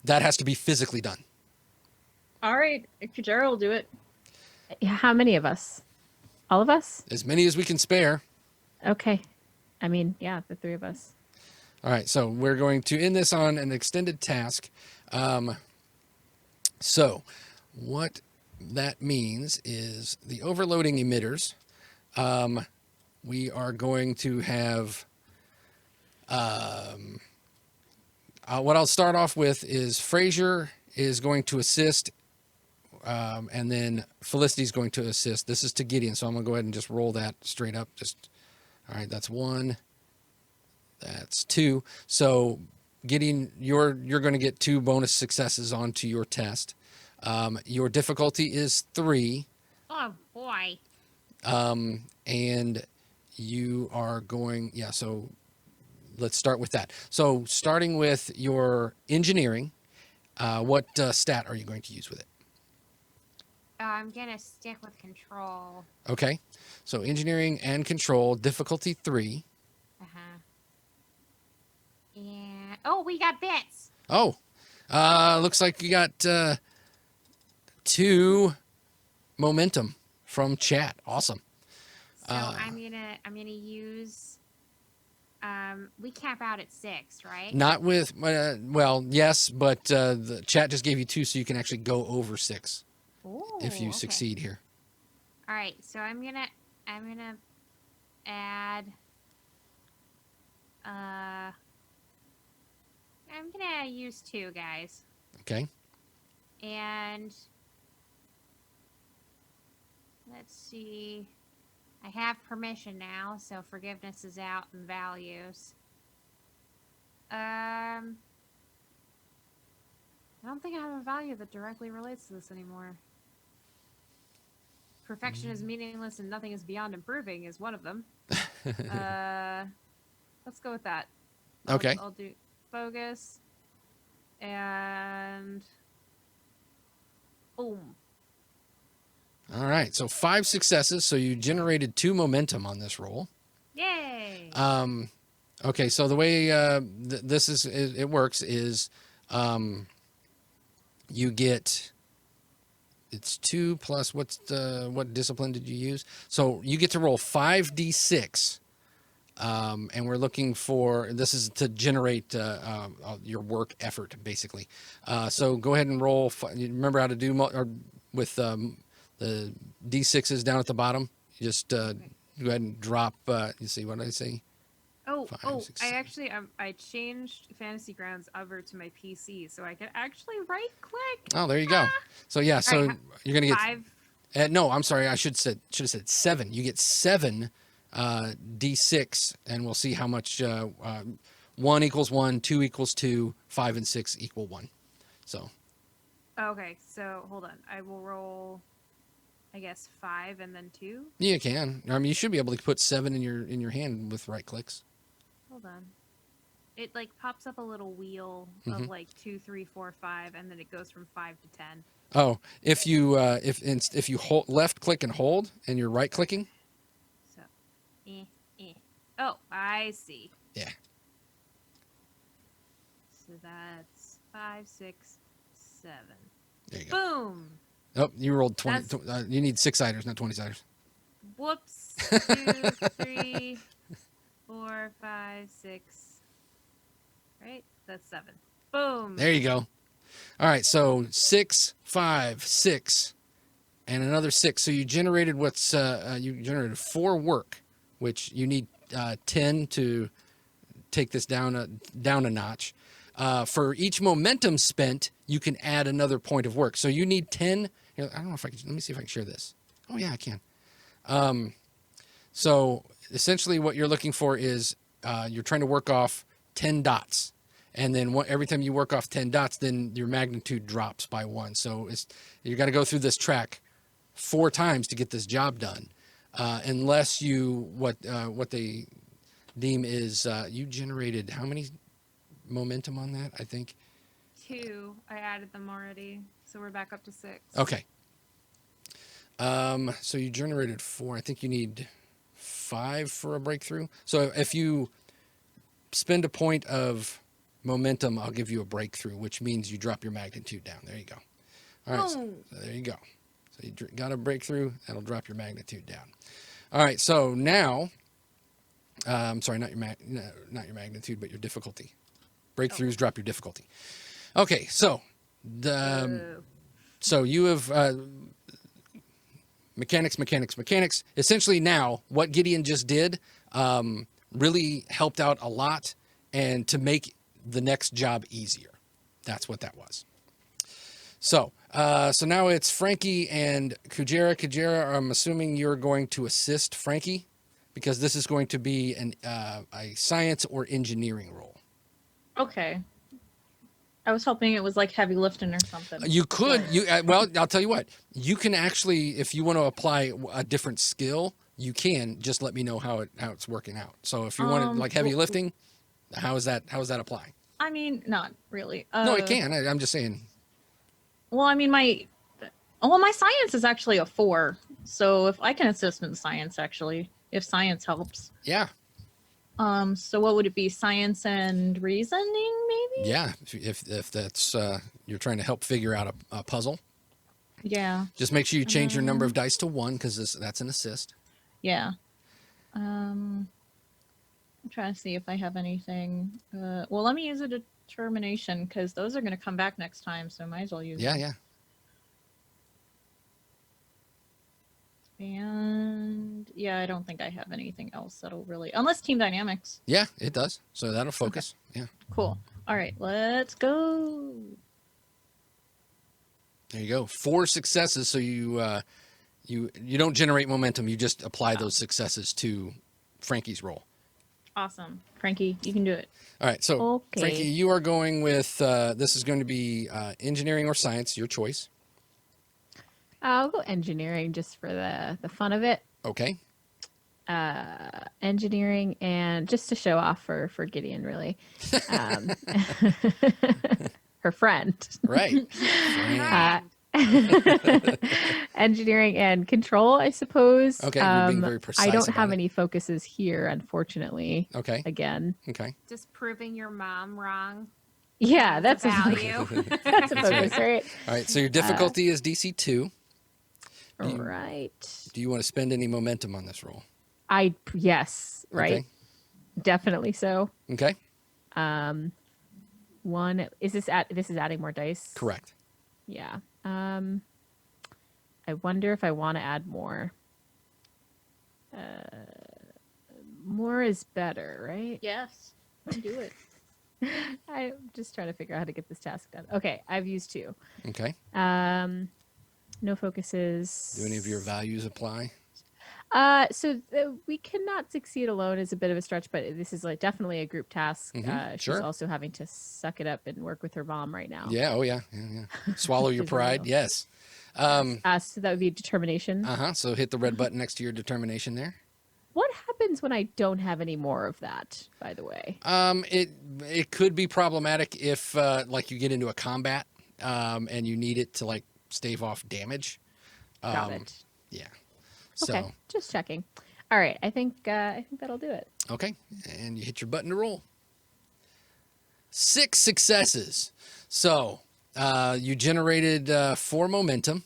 That has to be physically done." All right, Kujera will do it. Yeah, how many of us? All of us? As many as we can spare. Okay. I mean, yeah, the three of us. All right, so we're going to end this on an extended task. So what that means is the overloading emitters. We are going to have... what I'll start off with is Fraser is going to assist, and then Felicity's going to assist. This is to Gideon, so I'm going to go ahead and just roll that straight up. All right, that's 1. That's 2. So Gideon, you're going to get 2 bonus successes onto your test. Your difficulty is 3. Oh, boy. And you are going... Yeah, so let's start with that. So starting with your engineering, what stat are you going to use with it? I'm going to stick with control. Okay. So engineering and control, difficulty 3. Uh-huh. And... Oh, we got bits. Oh, looks like you got 2 momentum from chat. Awesome. So I'm gonna use... we cap out at 6, right? Not with... well, yes, but the chat just gave you 2, so you can actually go over 6 if you okay. succeed here. All right, so I'm gonna add. I'm gonna use 2, guys, Okay. and let's see. I have permission now, so forgiveness is out in values. I don't think I have a value that directly relates to this anymore. Perfection is meaningless and nothing is beyond improving is one of them. Let's go with that. Okay. I'll do focus. And boom. All right, so 5 successes. So you generated 2 momentum on this roll. Yay! Okay, so the way it works is you get, it's 2 plus what discipline did you use? So you get to roll 5d6, and we're looking for, this is to generate your work effort basically. So go ahead and roll. You remember how to do with the d6s down at the bottom? You just go ahead and drop. You see what I say? Oh, 5, 6, I 7. actually I changed Fantasy Grounds over to my PC so I could actually right click. Oh, there you go. So yeah, so right, you're gonna get 5. no. I'm sorry, I should have said 7. You get 7 d6, and we'll see how much. 1 equals 1, 2 equals 2, 5 and 6 equal 1. So Okay, so hold on. I will roll, I guess 5 and then 2. you can. I mean, you should be able to put 7 in your hand with right clicks. Hold on. It like pops up a little wheel of like 2, 3, 4, 5, and then it goes from 5 to 10. Oh, if you hold left click and hold, and you're right clicking. So, oh, I see. Yeah. So that's 5, 6, 7. There you go. Boom. Oh, you rolled 20. You need 6-siders, not 20-siders. Whoops. 2, 3, 4, 5, 6. Right? That's 7. Boom. There you go. All right, so 6, 5, 6, and another 6. So you generated you generated 4 work, which you need 10 to take this down a notch. For each momentum spent, you can add another point of work. So you need 10. I don't know if I can. Let me see if I can share this. Oh yeah, I can. So essentially, what you're looking for is you're trying to work off 10 dots. And then every time you work off 10 dots, then your magnitude drops by 1. So you got to go through this track 4 times to get this job done. Unless what they deem is you generated how many momentum on that? I think 2. I added them already. So we're back up to 6. Okay. So you generated 4. I think you need 5 for a breakthrough. So if you spend a point of momentum, I'll give you a breakthrough, which means you drop your magnitude down. There you go. All right, so there you go. So you got a breakthrough, that'll drop your magnitude down. All right, so now, I'm sorry, not your magnitude, but your difficulty. Breakthroughs drop your difficulty. Okay, so so you have mechanics. Essentially, now what Gideon just did really helped out a lot, and to make the next job easier. That's what that was. So now it's Frankie and Kujera. Kujera, I'm assuming you're going to assist Frankie because this is going to be a science or engineering role. Okay. I was hoping it was like heavy lifting or something. You could, well, I'll tell you what, you can actually, if you want to apply a different skill, you can. Just let me know how it's working out. So if you want like heavy lifting, how does that apply? I mean, not really. No, it can. I'm just saying. Well, I mean, my science is actually a 4. So if I can assist in science, actually, if science helps. Yeah. So what would it be? Science and reasoning, maybe? Yeah. If that's you're trying to help figure out a puzzle. Yeah. Just make sure you change your number of dice to 1 because that's an assist. Yeah. I'm trying to see if I have anything. Well, let me use a determination because those are going to come back next time, so might as well use them. Yeah. And yeah, I don't think I have anything else that'll really, unless team dynamics. Yeah, it does. So that'll focus. Okay. Yeah. Cool. All right, let's go. There you go. 4 successes. So you don't generate momentum. You just apply those successes to Frankie's roll. Awesome. Frankie, you can do it. All right. So Okay. Frankie, you are going with, this is going to be engineering or science, your choice. I'll go engineering just for the fun of it. Okay. Engineering and just to show off for Gideon, really. Her friend. Right. Uh, Engineering and control, I suppose. Okay, you're being very precise I don't about have it. any focuses here, unfortunately. Okay. Again. Okay. Just proving your mom wrong. Yeah, that's a a value. that's a focus, right? All right. So your difficulty is DC 2. All right. Do you want to spend any momentum on this roll? Yes, right. Okay. Definitely so. Okay. One is this is adding more dice? Correct. Yeah. I wonder if I want to add more. More is better, right? Yes. Do it. I'm just trying to figure out how to get this task done. Okay, I've used 2. Okay. No focuses. Do any of your values apply? We cannot succeed alone is a bit of a stretch, but this is like definitely a group task. She's sure. also having to suck it up and work with her mom right now. Yeah. Oh, yeah. Yeah. Swallow your Is pride. real. Yes. So that would be determination. So hit the red button next to your determination there. What happens when I don't have any more of that, by the way? It could be problematic if like you get into a combat and you need it to like stave off damage. Got it. Yeah. So Okay, just checking. All right, I think that'll do it. okay, and you hit your button to roll. 6 successes. So you generated 4 momentum,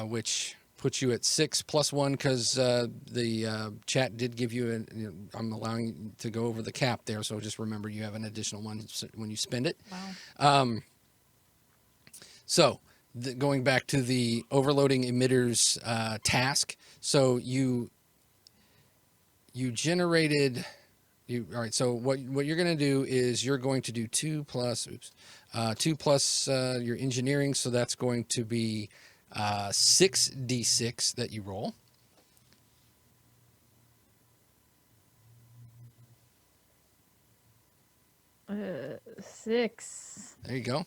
which puts you at 6 plus 1 because the chat did give you I'm allowing you to go over the cap there, so just remember you have an additional one when you spend it. Wow. So going back to the overloading emitters task, so you generated. All right. So what you're going to do is you're going to do 2 plus your engineering. So that's going to be 6d6 that you roll. Uh, 6. There you go. All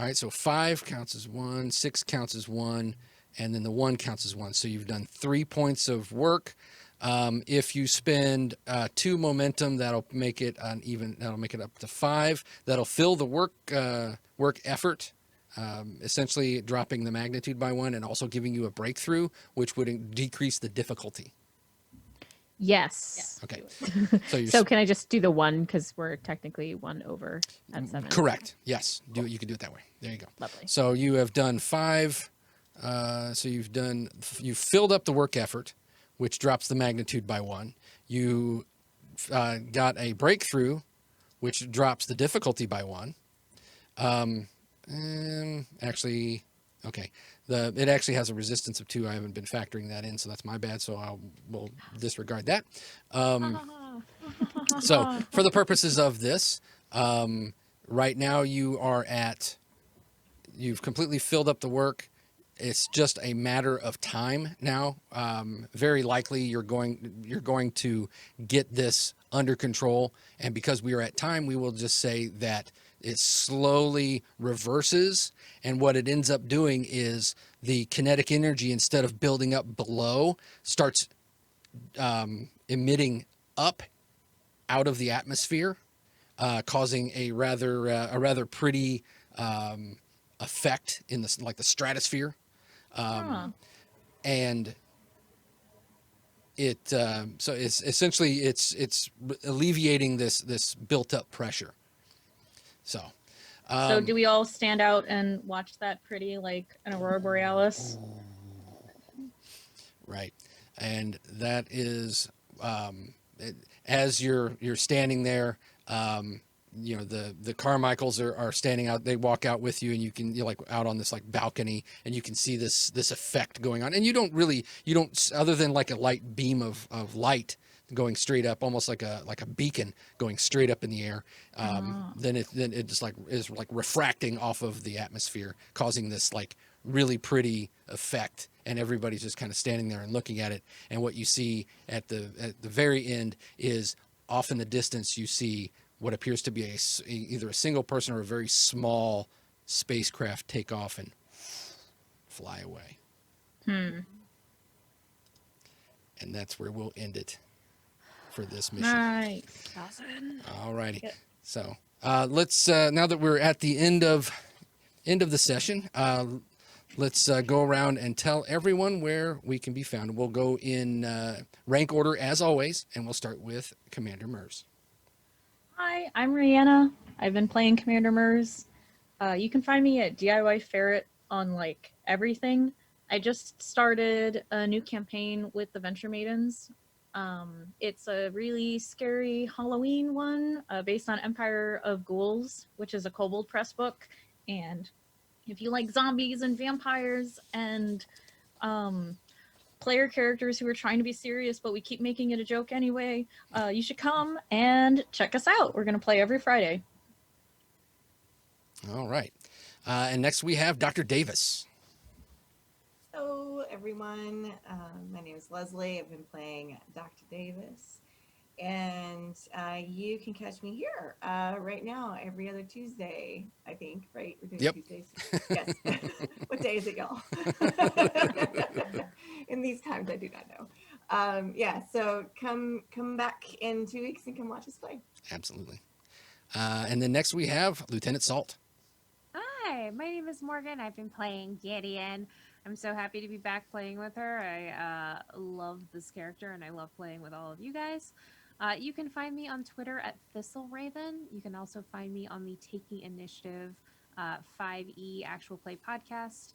right. So 5 counts as 1, 6 counts as 1, and then the 1 counts as 1. So you've done 3 points of work. If you spend 2 momentum, that'll make it that'll make it up to 5. That'll fill the work effort, essentially dropping the magnitude by 1 and also giving you a breakthrough, which would decrease the difficulty. Yes. Okay. So you're So can I just do the 1 because we're technically 1 over at 7? correct. Yes. You can do it that way. There you go. Lovely. So you have done 5. So you've filled up the work effort, which drops the magnitude by 1. You got a breakthrough, which drops the difficulty by 1. Actually, okay. It actually has a resistance of 2. I haven't been factoring that in, so that's my bad. So we'll disregard that. So for the purposes of this, right now you've completely filled up the work. It's just a matter of time now. Very likely you're going to get this under control. And because we are at time, we will just say that it slowly reverses. And what it ends up doing is the kinetic energy, instead of building up below, starts emitting up out of the atmosphere, causing a rather pretty effect in the stratosphere. And it so it's essentially it's alleviating this built up pressure. So Do we all stand out and watch that pretty like an aurora borealis? right, and that is as you're standing there. The Carmichaels are standing out. They walk out with you, and you're like out on this like balcony, and you can see this effect going on. And you don't other than like a light beam of light going straight up, almost like a beacon going straight up in the air. Then it just like is like refracting off of the atmosphere, causing this like really pretty effect. And everybody's just kind of standing there and looking at it. And what you see at the very end is off in the distance, you see what appears to be either a single person or a very small spacecraft take off and fly away. And that's where we'll end it for this mission. Nice. All righty. Yep. So let's now that we're at the end of the session, let's go around and tell everyone where we can be found. We'll go in rank order as always, and we'll start with Commander Mers. Hi, I'm Rihanna. I've been playing Commander Mers. You can find me at DIY Ferret on like everything. I just started a new campaign with the Venture Maidens. It's a really scary Halloween one based on Empire of Ghouls, which is a Kobold Press book. And if you like zombies and vampires and player characters who are trying to be serious, but we keep making it a joke anyway, you should come and check us out. We're going to play every Friday. All right. And next we have Dr. Davis. Hello, everyone. My name is Leslie. I've been playing Dr. Davis. And you can catch me here right now every other Tuesday, I think, right? We're doing Yep. Tuesdays. Yes. What day is it, y'all? In these times, I do not know. Yeah, so come back in 2 weeks and come watch us play. Absolutely. And then next we have Lieutenant Salt. Hi, my name is Morgan. I've been playing Gideon. I'm so happy to be back playing with her. I love this character and I love playing with all of you guys. You can find me on Twitter at ThistleRaven. You can also find me on the Taking Initiative 5e Actual Play podcast.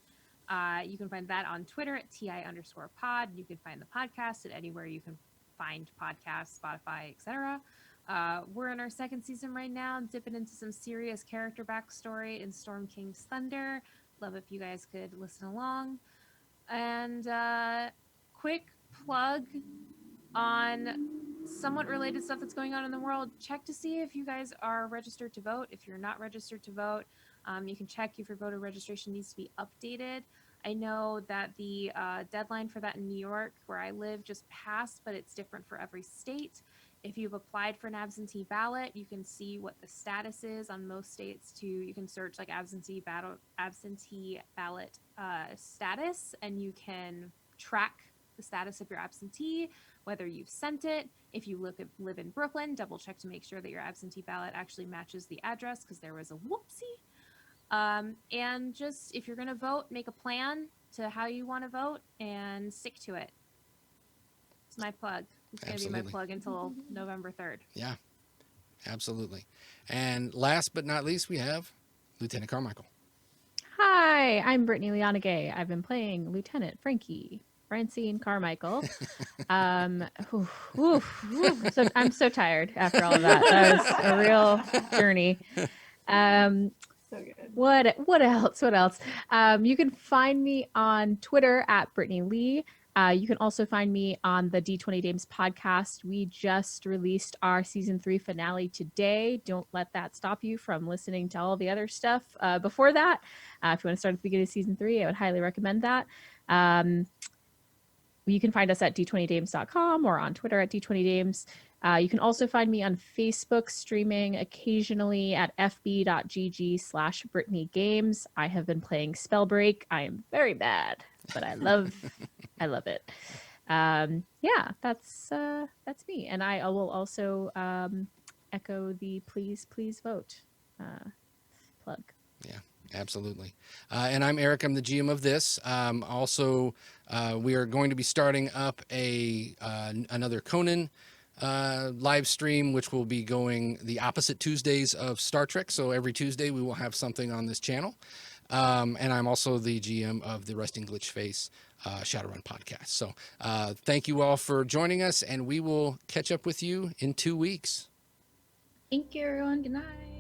You can find that on Twitter at TI_pod. You can find the podcast at anywhere you can find podcasts, Spotify, etc. We're in our second season right now, dipping into some serious character backstory in Storm King's Thunder. Love if you guys could listen along. And quick plug on somewhat related stuff that's going on in the world. Check to see if you guys are registered to vote. If you're not registered to vote, you can check if your voter registration needs to be updated. I know that the deadline for that in New York, where I live, just passed, but it's different for every state. If you've applied for an absentee ballot, you can see what the status is on most states. You can search like absentee ballot status, and you can track the status of your absentee, whether you've sent it. If you live in Brooklyn, double check to make sure that your absentee ballot actually matches the address, because there was a whoopsie. And just, if you're going to vote, make a plan to how you want to vote and stick to it. It's my plug. It's going to be my plug until November 3rd. Yeah, absolutely. And last but not least, we have Lieutenant Carmichael. Hi, I'm Brittany Leonagay. I've been playing Lieutenant Francine Carmichael. So I'm so tired after all of that. That was a real journey. So good. What else? You can find me on Twitter at Brittany Lee. You can also find me on the D20 Dames podcast. We just released our season 3 finale today. Don't let that stop you from listening to all the other stuff before that. If you want to start at the beginning of season 3, I would highly recommend that. You can find us at d20dames.com or on Twitter at d20dames. You can also find me on Facebook, streaming occasionally at fb.gg/BrittanyGames. I have been playing Spellbreak. I am very bad, but I love it. Yeah, that's me. And I will also echo the please vote plug. Yeah, absolutely. And I'm Eric. I'm the GM of this. Also, we are going to be starting up another Conan live stream, which will be going the opposite Tuesdays of Star Trek. So every Tuesday we will have something on this channel. And I'm also the GM of the Resting Glitch Face Shadowrun podcast. So thank you all for joining us, and we will catch up with you in 2 weeks. Thank you, everyone. Good night.